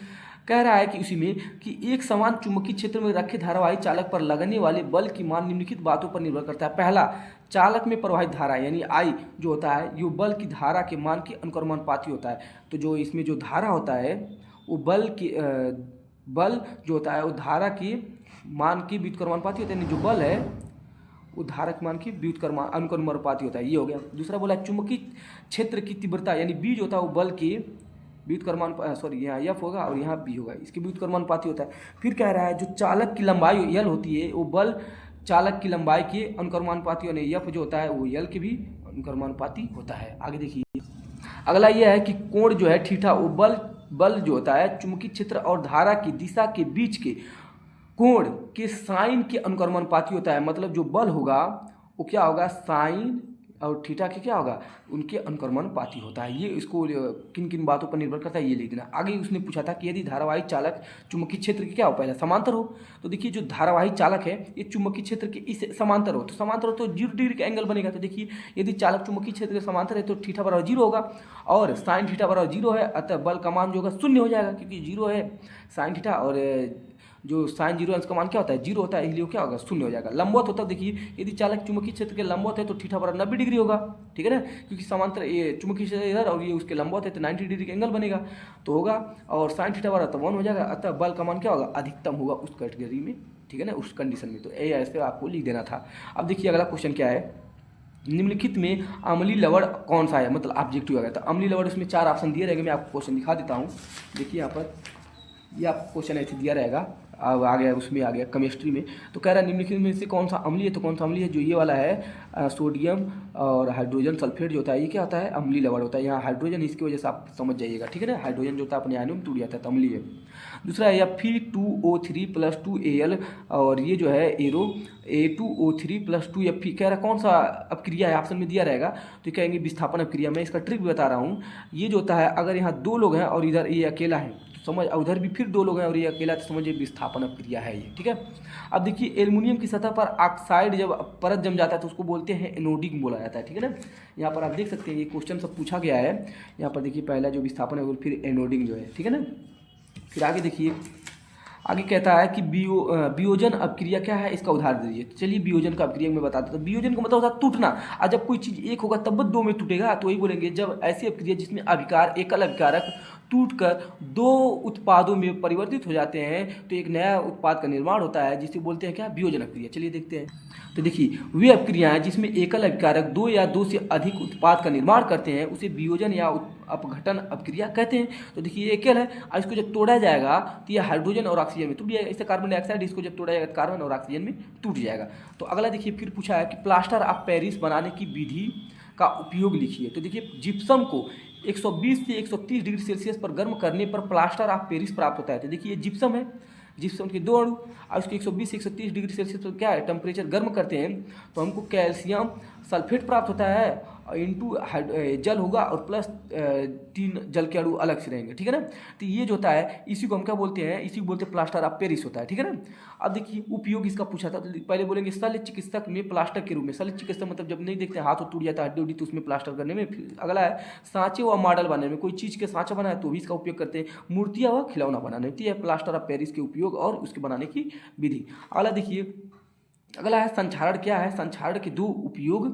कह रहा है कि उसी में कि एक समान चुंबकीय क्षेत्र में रखे धारावाही चालक पर लगने वाले बल की मान निम्नलिखित बातों पर निर्भर करता है। पहला, चालक में प्रवाहित धारा यानी आई जो होता है ये बल की धारा के मान के अनुक्रमानुपाती होता है। तो जो इसमें जो धारा होता है वो बल जो होता है वो धारा के मान की व्युत्क्रमानुपाती होता है, यानी जो बल है वो धारा के मान की अनुक्रमानुपाती होता है। ये हो गया। दूसरा बोला चुंबकीय क्षेत्र की तीव्रता यानी बी जो होता है वो बल के यहाँ एफ होगा और यहाँ बी होगा, इसके व्युत्क्रमानुपाती होता है। फिर कह रहा है जो चालक की लंबाई यल होती है वो बल चालक की लंबाई के अनुक्रमानुपाती, यानी एफ जो होता है वो यल के भी अनुक्रमानुपाती होता है। आगे देखिए, अगला यह है कि कोण जो है थीटा वो बल जो होता है चुंबकीय क्षेत्र और धारा की दिशा के बीच के कोण के साइन के अनुक्रमानुपाती होता है। मतलब जो बल होगा वो क्या होगा, साइन और थीटा के क्या होगा, उनके अनुक्रमानुपाती होता है। ये इसको किन किन बातों पर निर्भर करता है ये लिख देना। आगे उसने पूछा था कि यदि धारावाही चालक चुंबकीय क्षेत्र के क्या हो, पहला समांतर हो। तो देखिए जो धारावाही चालक है ये चुंबकीय क्षेत्र के इस समांतर हो, तो समांतर हो तो 0 डिग्री का एंगल बनेगा। तो देखिए यदि चालक चुंबकीय क्षेत्र के समांतर है तो थीटा बराबर 0 होगा और साइन थीटा बराबर 0 है, अतः बल का मान जो होगा 0 हो जाएगा, क्योंकि 0 है साइन थीटा और जो साइन 0 है उसका मान क्या होता है, 0 होता है, इसलिए क्या होगा, 0 हो जाएगा। लंबवत होता है, देखिए यदि चालक चुंबकीय क्षेत्र के लंबवत है तो थीटा बराबर 90 डिग्री होगा। ठीक है ना, क्योंकि समांतर ये चुंबकीय क्षेत्र इधर और ये उसके लंबवत है तो 90 डिग्री का एंगल बनेगा तो होगा, और साइन थीटा बराबर तो 1 हो जाएगा, अतः बल का मान क्या होगा, अधिकतम होगा उस कैटेगरी में। ठीक है ना, उस कंडीशन में। तो ये ऐसे आपको लिख देना था। अब देखिए अगला क्वेश्चन क्या है, निम्नलिखित में अम्लीय लवण कौन सा है, मतलब ऑब्जेक्टिव आ गया। तो अम्लीय लवण उसमें 4 ऑप्शन दिए रहेंगे, मैं आपको क्वेश्चन दिखा देता हूँ। देखिए यहाँ पर ये आपको क्वेश्चन ऐसे दिया रहेगा, अब आ गया उसमें आ गया केमिस्ट्री में। तो कह रहा है निम्नलिखित में से कौन सा अम्लीय है, तो कौन सा अम्लीय है, जो ये वाला है सोडियम और हाइड्रोजन सल्फेट जो होता है ये क्या होता है, अम्लीय लवण होता है। यहाँ हाइड्रोजन इसकी वजह से आप समझ जाइएगा। ठीक है ना, हाइड्रोजन जो होता है अपने आयनों में टूट जाता है तो अम्लीय है। दूसरा है Fe2O3+2Al और ये जो है एरो A2O3+2Fe। कह रहा कौन सा अपक्रिया है, ऑप्शन में दिया रहेगा तो कहेंगे विस्थापन अपक्रिया। मैं इसका ट्रिक भी बता रहा हूँ। ये जो होता है अगर यहाँ 2 लोग हैं और इधर ये अकेला है तो समझ, उधर भी फिर 2 लोग हैं और ये अकेला तो समझिए विस्थापन अपक्रिया है ये। ठीक है, अब देखिए एल्युमिनियम की सतह पर ऑक्साइड जब परत जम जाता है तो उसको बोलते हैं एनोडिंग बोला जाता है। ठीक है ना, यहाँ पर आप देख सकते हैं ये क्वेश्चन सब पूछा गया है। यहाँ पर देखिए पहला जो विस्थापन है फिर एनोडिंग जो है। ठीक है ना, फिर आगे देखिए, आगे कहता है कि वियोजन अपक्रिया क्या है, इसका उदाहरण दीजिए। चलिए वियोजन का अपक्रिया मैं बताता हूँ। तो वियोजन का मतलब होता है टूटना, और जब कोई चीज़ एक होगा तब 2 में टूटेगा तो वही बोलेंगे जब ऐसी अपक्रिया जिसमें अभिकार एकल अभिकारक टूटकर 2 उत्पादों में परिवर्तित हो जाते हैं तो एक नया उत्पाद का निर्माण होता है, जिसे बोलते हैं क्या, वियोजन अपक्रिया। चलिए देखते हैं। तो देखिए वे अपक्रियाएं जिसमें एकल अभिकारक 2 या 2 से अधिक उत्पाद का निर्माण करते हैं उसे वियोजन या अपघटन अपक्रिया कहते हैं। तो देखिए ये एकल है और इसको जब तोड़ा जाएगा तो यह हाइड्रोजन और ऑक्सीजन में टूट जाएगा। इससे कार्बन डाइऑक्साइड, इसको जब तोड़ा जाएगा तो कार्बन और ऑक्सीजन में टूट जाएगा। तो अगला देखिए फिर पूछा है कि प्लास्टर ऑफ पेरिस बनाने की विधि का उपयोग लिखिए। तो देखिए जिप्सम को 120 से 130 डिग्री सेल्सियस पर गर्म करने पर प्लास्टर ऑफ पेरिस प्राप्त होता है। तो देखिए ये जिप्सम है, जिप्सम के 2 अणु और उसको 120 से 130 डिग्री सेल्सियस पर क्या है टेम्परेचर गर्म करते हैं तो हमको कैल्शियम सल्फेट प्राप्त होता है इंटू जल होगा और प्लस 3 जल के अणु अलग से रहेंगे। ठीक है ना, तो ये जो होता है इसी को हम क्या बोलते हैं, इसी को बोलते हैं प्लास्टर ऑफ पेरिस होता है। ठीक है ना, अब देखिए उपयोग इसका पूछा था। तो पहले बोलेंगे शल्य चिकित्सक में प्लास्टर के रूप में। शल्य चिकित्सक मतलब जब नहीं देखते हाथ टूट जाता है हड्डी उड्डी तो उसमें प्लास्टर करने में। फिर अगला है सांचे व मॉडल बनाने में, कोई चीज़ के सांचा बना है तो भी इसका उपयोग करते हैं। मूर्तियाँ व खिलौना बनाने में, तो यह प्लास्टर ऑफ पेरिस के उपयोग और उसके बनाने की विधि। अगला देखिए अगला है संक्षारण। क्या है संक्षारण के दो उपयोग,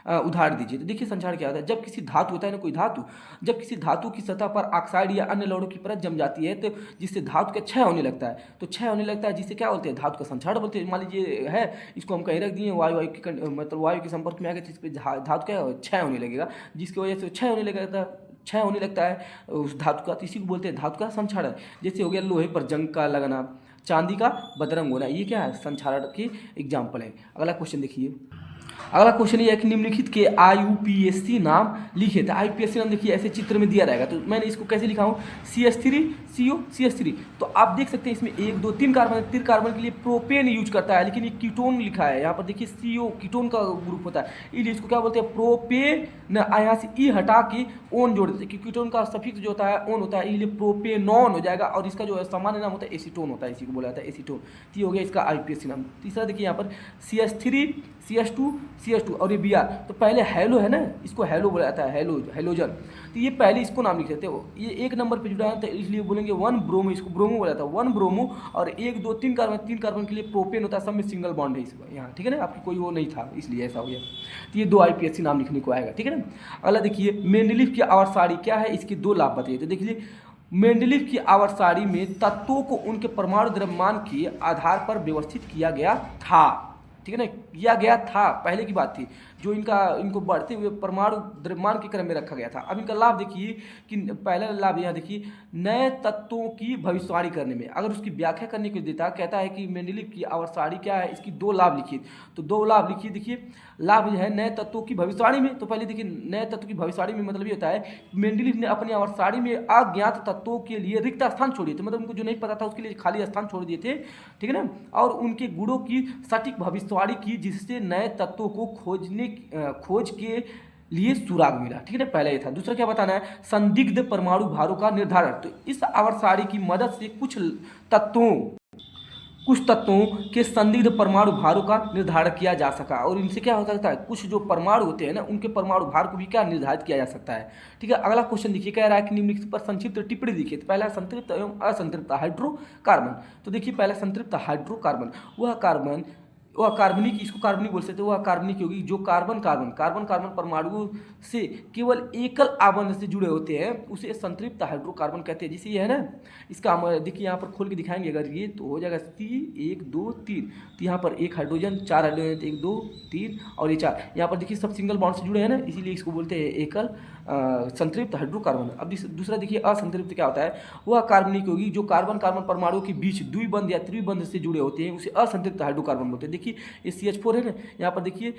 उदाहरण दीजिए। तो देखिए संक्षारण क्या होता है, जब किसी धातु होता है ना, कोई धातु, जब किसी धातु की सतह पर ऑक्साइड या अन्य लवणों की परत जम जाती है तो जिससे धातु का क्षय होने लगता है, तो क्षय होने लगता है जिससे क्या बोलते हैं, धातु का संक्षारण बोलते हैं। मान लीजिए है, इसको हम कहीं रख दिए, मतलब वायु के संपर्क में आ गए तो इस पर धातु क्या क्षय होने लगेगा, जिसकी वजह से क्षय होने लगता है उस धातु का, तो इसी को बोलते हैं धातु का संक्षारण। जैसे हो गया लोहे पर जंग का लगना, चांदी का बदरंग होना, ये क्या है संक्षारण की एग्जाम्पल है। अगला क्वेश्चन देखिए, अगला क्वेश्चन ये है कि निम्नलिखित के आईयूपीएससी नाम लिखे थे। आईयूपीएससी नाम देखिए ऐसे चित्र में दिया रहेगा, तो मैंने इसको कैसे लिखा हूँ, CH3 CO CH3। तो आप देख सकते हैं इसमें 1 2 3 कार्बन, 3 कार्बन के लिए प्रोपेन यूज करता है, लेकिन ये कीटोन लिखा है यहाँ पर देखिए, CO कीटोन का ग्रुप होता है, इसलिए इसको क्या बोलते हैं प्रोपेन। यहाँ से ई हटा के ओन जोड़ देते हैं, कीटोन का सफिक्स जो होता है ओन होता है, इसलिए प्रोपेनॉन हो जाएगा, और इसका जो सामान्य नाम होता है एसीटोन होता है, इसी को बोला जाता है एसीटोन। तो ये हो गया इसका आईयूपीएससी नाम। तीसरा देखिए यहाँ पर CH3 CH2 और ये Br, तो पहले हेलो है ना, इसको हेलो बोला जाता है, हेलोजन। तो ये पहले इसको नाम लिख देते हो, ये 1 नंबर पे जुड़ा है तो इसलिए बोलेंगे 1 ब्रोमो, इसको ब्रोमो बोला जाता है 1 ब्रोमो। और 1 2 3 कार्बन, 3 कार्बन के लिए प्रोपेन होता है, सब में सिंगल बॉन्ड है इसमें यहाँ, ठीक है ना, आपकी कोई वो नहीं था इसलिए ऐसा हो गया। तो ये 2 आईयूपीएससी नाम लिखने को आएगा, ठीक है ना। अगला देखिए मेंडलीफ की आवर्त सारणी क्या है, इसके 2 लाभ बताइए। तो देखिए मेंडलीफ की आवर्त सारणी में तत्वों को उनके परमाणु द्रव्यमान के आधार पर व्यवस्थित किया गया था, ठीक है ना, किया गया था, पहले की बात थी, जो इनको बढ़ते हुए परमाणु द्रव्यमान के क्रम में रखा गया था। अब इनका लाभ देखिए कि पहला लाभ यहाँ देखिए, नए तत्वों की भविष्यवाणी करने में, अगर उसकी व्याख्या करने को देता, कहता है कि मेंडलीफ की आवर्त सारणी क्या है, इसकी 2 लाभ लिखिए, तो 2 लाभ लिखिए। देखिए लाभ है नए तत्वों की भविष्यवाणी में, तो पहले देखिए नए तत्व की भविष्यवाणी में मतलब ये होता है मेंडलीफ ने अपनी आवर्त सारणी में अज्ञात तत्वों के लिए रिक्त स्थान छोड़ दिए थे, मतलब उनको जो नहीं पता था उसके लिए खाली स्थान छोड़ दिए थे, ठीक है ना, और उनके गुणों की सटीक भविष्यवाणी की, जिससे नए तत्वों को खोज के लिए सुराग मिला, ठीक है ना, पहले ये था। दूसरा क्या बताना है, संदिग्ध परमाणु भारों का निर्धारण। तो इस आवर्त सारणी की मदद से कुछ तत्वों के संदिग्ध परमाणु भारों का निर्धारण किया जा सका, और इनसे क्या हो सकता है, कुछ जो परमाणु होते हैं ना उनके परमाणु भार को भी क्या निर्धारित किया जा सकता है, ठीक है। अगला क्वेश्चन देखिए, कह रहा है कि निम्नलिखित पर संक्षिप्त टिप्पणी लिखिए। तो पहला संतृप्त एवं असंतृप्त हाइड्रोकार्बन। तो देखिए पहला संतृप्त हाइड्रोकार्बन, वह कार्बनिक, इसको कार्बनिक बोल सकते हैं, वह कार्बनिक होगी जो कार्बन परमाणु से केवल एकल आबंध से जुड़े होते हैं, उसे संतृप्त हाइड्रोकार्बन कहते हैं। जैसे ये है ना, इसका हम देखिए यहाँ पर खोल के दिखाएंगे, अगर ये तो हो जाएगा C 1 2 3, तो यहाँ पर 1 हाइड्रोजन, 4 हाइड्रोजन, 1 2 3 और ये 4, यहाँ पर देखिए सब सिंगल बॉन्ड से जुड़े हैं ना, इसीलिए इसको बोलते हैं एकल संतृप्त हाइड्रोकार्बन। अब दूसरा देखिए असंतृप्त क्या होता है, वह कार्बनिक होगी जो कार्बन परमाणु के बीच द्विबंध या त्रिबंध से जुड़े होते हैं, उसे असंतृप्त हाइड्रोकार्बन बोलते हैं। देखिए ये CH4 है ना, यहाँ पर देखिए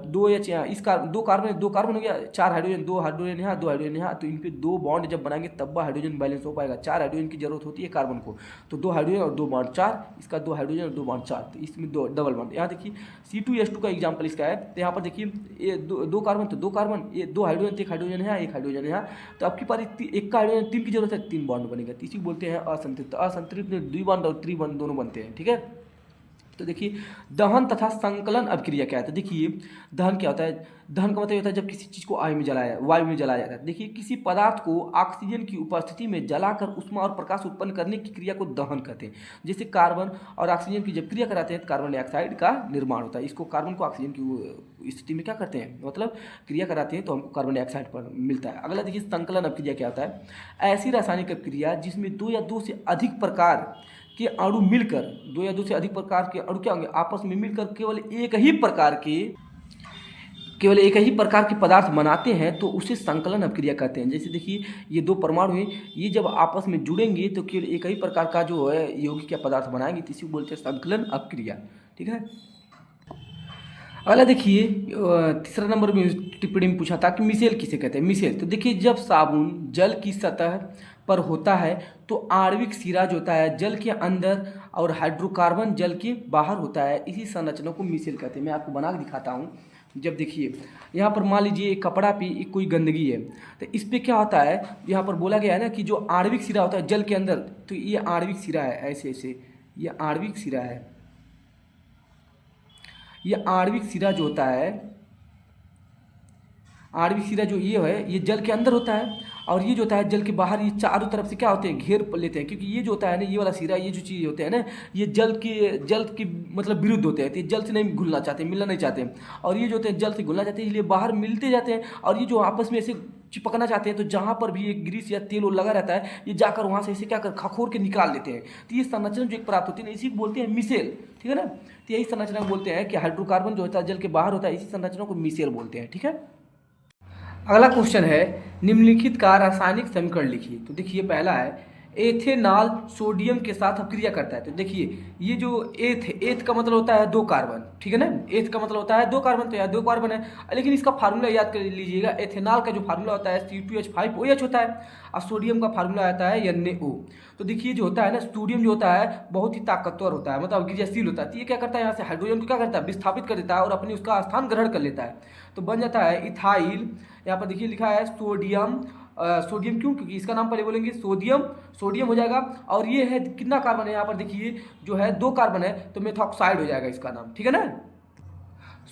2 H, इस दो कार्बन हो गया, 4 हाइड्रोजन, 2 हाइड्रोजन यहाँ, 2 हाइड्रोजन यहाँ, तो इन पे 2 बॉन्ड जब बनाएंगे तब हाइड्रोजन बैलेंस हो पाएगा। 4 हाइड्रोजन की जरूरत होती है कार्बन को, तो 2 हाइड्रोजन और 2 बॉन्ड 4, इसका 2 हाइड्रोजन और 2 बॉन्ड 4, तो इसमें 2 डबल बॉन्ड। यहाँ देखिए C2H2 का एग्जाम्पल इसका है, तो यहाँ पर देखिए ये 2 कार्बन, तो 2 कार्बन, ये 2 हाइड्रोजन, 1 हाइड्रोजन है, 1 हाइड्रोजन है, तो आपके पास 1 का हाइड्रोजन 3 की जरूरत है, 3 बॉन्ड बनेगा, तो इसी को बोलते हैं असंतृप्त। असंतृप्त में द्विबंध और त्रिबंध दोनों बनते हैं, ठीक है। तो देखिए दहन तथा संकलन अभिक्रिया क्या है। तो देखिए दहन क्या होता है, दहन का मतलब होता है जब किसी चीज़ को वायु में जलाया जाता है। देखिए किसी पदार्थ को ऑक्सीजन की उपस्थिति में जलाकर उष्मा और प्रकाश उत्पन्न करने की क्रिया को दहन कहते हैं। जैसे कार्बन और ऑक्सीजन की जब क्रिया कराते हैं तो कार्बन डाइऑक्साइड का निर्माण होता है, इसको कार्बन को ऑक्सीजन की स्थिति में क्या करते हैं, मतलब क्रिया कराते हैं, तो हमको कार्बन डाइऑक्साइड पर मिलता है। अगला देखिए संकलन अभिक्रिया क्या होता है, ऐसी रासायनिक अभिक्रिया जिसमें 2 या 2 से अधिक प्रकार के अणु मिलकर, 2 या 2 से अधिक प्रकार के अणु क्या होंगे, आपस में मिलकर केवल एक ही प्रकार के पदार्थ बनाते हैं, तो उसे संकलन अभिक्रिया कहते हैं। जैसे देखिए ये 2 परमाणु हैं, ये जब आपस में जुड़ेंगे तो केवल एक ही प्रकार का जो है यौगिक या पदार्थ बनाएंगे, तो इसी को बोलते हैं संकलन अभिक्रिया, ठीक है। अगला देखिए तीसरा नंबर में टिप्पणी में पूछा था कि मिसेल किसे कहते हैं। मिसेल, तो देखिए जब साबुन जल की सतह पर होता है तो आणविक सिरा जो होता है जल के अंदर और हाइड्रोकार्बन जल के बाहर होता है, इसी संरचना को मिसेल कहते हैं। मैं आपको बना के दिखाता हूँ। जब देखिए यहाँ पर मान लीजिए एक कपड़ा पे कोई गंदगी है, तो इस पर क्या होता है, यहाँ पर बोला गया है ना कि जो आणविक सिरा होता है जल के अंदर, तो ये आणविक सिरा है, ऐसे ऐसे ये आणविक सिरा है। ये आणविक सिरा जो होता है, आणविक सिरा जो ये है ये जल के अंदर होता है, और ये जो होता है जल के बाहर ये चारों तरफ से क्या होते हैं, घेर लेते हैं, क्योंकि ये जो होता है ना, ये वाला सिरा, ये जो चीज़ होते हैं ना, ये जल के मतलब विरुद्ध होते हैं, तो ये जल से नहीं घुलना चाहते, मिलना नहीं चाहते हैं। और ये जो होते हैं जल से घुलना चाहते हैं, इसलिए बाहर मिलते जाते हैं। और ये जो आपस में ऐसे चिपकना चाहते हैं, तो जहाँ पर भी एक ग्रीस या तेल लगा रहता है, ये जाकर वहाँ से ऐसे क्या कर खखोर के निकाल लेते हैं। तो ये संरचना जो एक प्राप्त होती है ना, इसी को बोलते हैं मिसेल, ठीक है ना। तो यही संरचना बोलते हैं कि हाइड्रोकार्बन जो होता है जल के बाहर होता है, इसी संरचना को मिसेल बोलते हैं, ठीक है। अगला क्वेश्चन है, निम्नलिखित का रासायनिक समीकरण लिखिए। तो देखिए पहला है, एथेनॉल सोडियम के साथ अभिक्रिया करता है। तो देखिए ये जो एथ का मतलब होता है 2 कार्बन, ठीक है ना। एथ का मतलब होता है 2 कार्बन, तो यहाँ 2 कार्बन है, लेकिन इसका फार्मूला याद कर लीजिएगा। एथेनॉल का जो फार्मूला होता है C2H5OH होता है, और सोडियम का फार्मूला आता है NaO। तो देखिए जो होता है ना, सोडियम जो होता है बहुत ही ताकतवर होता है, मतलब अभिक्रियाशील होता है। तो ये क्या करता है, यहाँ से हाइड्रोजन को क्या करता है, विस्थापित कर देता है और अपने उसका स्थान ग्रहण कर लेता है। तो बन जाता है इथाइल। यहाँ पर देखिए लिखा है सोडियम। सोडियम क्यों, क्योंकि इसका नाम पहले बोलेंगे सोडियम हो जाएगा। और ये है कितना कार्बन है, यहाँ पर देखिए जो है 2 कार्बन है, तो मेथॉक्साइड हो जाएगा इसका नाम, ठीक है ना।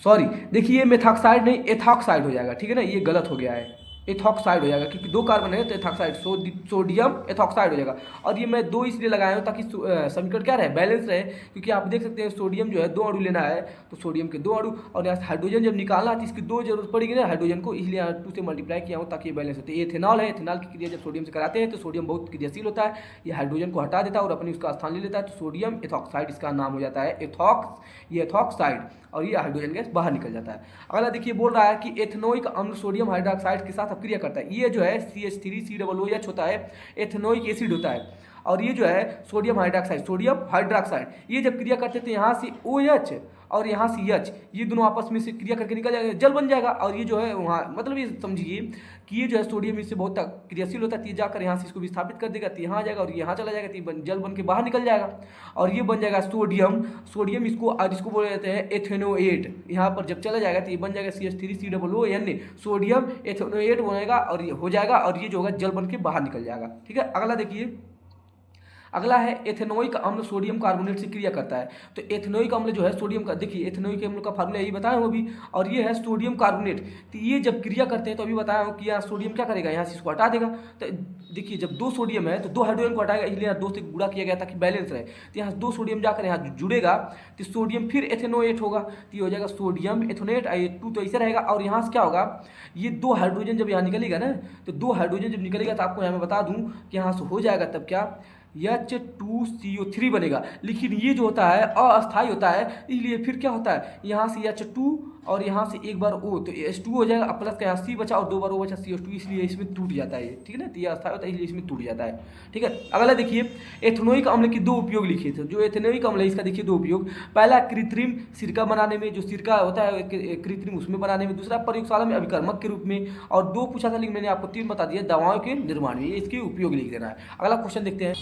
सॉरी, देखिए मेथॉक्साइड नहीं, एथॉक्साइड हो जाएगा, ठीक है ना, ये गलत हो गया है, एथॉक्साइड हो जाएगा, क्योंकि 2 कार्बन है तो एथॉक्साइड, सोडियम एथॉक्साइड हो जाएगा। और ये मैं 2 इसलिए लगाया हूँ ताकि समीकरण क्या रहे, बैलेंस रहे। क्योंकि आप देख सकते हैं सोडियम जो है 2 अणु लेना है, तो सोडियम के 2 अणु, और यहाँ से हाइड्रोजन जब निकालना है तो इसकी 2 जरूरत पड़ेगी ना हाइड्रोजन को, इसलिए यहाँ 2 से मल्टीप्लाई किया हूँ ताकि ये बैलेंस होते। एथेनॉल है, एथेनॉल की क्रिया जब सोडियम से कराते हैं तो सोडियम बहुत क्रियाशील होता है, ये हाइड्रोजन को हटा देता है और अपनी उसका स्थान ले लेता है, तो सोडियम एथॉक्साइड इसका नाम हो जाता है, ये एथॉक्साइड, और ये हाइड्रोजन गैस बाहर निकल जाता है। अगला देखिए बोल रहा है कि एथेनोइक अम्ल सोडियम हाइड्रोक्साइड के साथ अपक्रिया करता है। ये जो है CH3COOH होता है, एथेनोइक एसिड होता है। और ये जो है सोडियम हाइड्रोक्साइड, ये जब क्रिया करते थे यहाँ से OH और यहाँ से H, ये दोनों आपस में से क्रिया करके निकल जाएगा, जल बन जाएगा। और ये जो है वहाँ मतलब ये समझिए कि ये जो है सोडियम इससे बहुत क्रियाशील होता है, तो ये जाकर यहाँ से इसको विस्थापित कर देगा, तो यहाँ आ जाएगा और यहाँ चला जाएगा, तो जल बन के बाहर निकल जाएगा। और ये बन जाएगा सोडियम इसको बोले जाते हैं एथेनोएट। यहाँ पर जब चला जाएगा तो ये बन जाएगा CH3COONA, सोडियम एथेनोएट बनेगा और ये हो जाएगा, और ये जो होगा जल बन के बाहर निकल जाएगा, ठीक है। अगला देखिए, अगला है एथेनोइक अम्ल सोडियम कार्बोनेट से क्रिया करता है। तो एथेनोइक अम्ल जो है सोडियम का, देखिए एथेनोइक अम्ल का फार्मूला यही बताया हूँ अभी, और ये है सोडियम कार्बोनेट। तो ये जब क्रिया करते हैं तो अभी बताया हूँ कि यहाँ सोडियम क्या करेगा, यहाँ से इसको हटा देगा। तो देखिए जब 2 सोडियम है तो 2 हाइड्रोजन को हटाएगा, इसलिए यहाँ 2 से गुणा किया गया ताकि बैलेंस रहे। तो यहाँ 2 सोडियम जाकर यहाँ जुड़ेगा, तो सोडियम फिर एथेनोएट होगा, तो ये हो जाएगा सोडियम एथेनोएट, 2 तो ऐसे रहेगा। और यहाँ से क्या होगा, ये 2 हाइड्रोजन जब यहाँ निकलेगा ना, तो 2 हाइड्रोजन जब निकलेगा तो आपको यहाँ मैं बता दूँ कि यहाँ से हो जाएगा तब क्या, H2CO3 बनेगा। लेकिन ये जो होता है अस्थायी होता है, इसलिए फिर क्या होता है, यहाँ से H2 और यहाँ से एक बार O, तो H2 हो जाएगा, प्लस का यहाँ C बचा और 2 बार O बचा CO2, इसलिए इसमें टूट जाता है ये, ठीक है ना। तो ये अस्थायी होता है इसलिए इसमें टूट जाता है, ठीक है। अगला देखिए, एथेनोइक अम्ल की 2 उपयोग लिखे थे। जो एथेनोइक अम्ल है इसका देखिए 2 उपयोग। पहला कृत्रिम सिरका बनाने में, जो सिरका होता है कृत्रिम उसमें बनाने में। दूसरा प्रयोगशाला में अभिकर्मक के रूप में। और 2 पूछा था लेकिन मैंने आपको 3 बता दिया, दवाओं के निर्माण में, इसके उपयोग लिख देना है। अगला क्वेश्चन देखते हैं।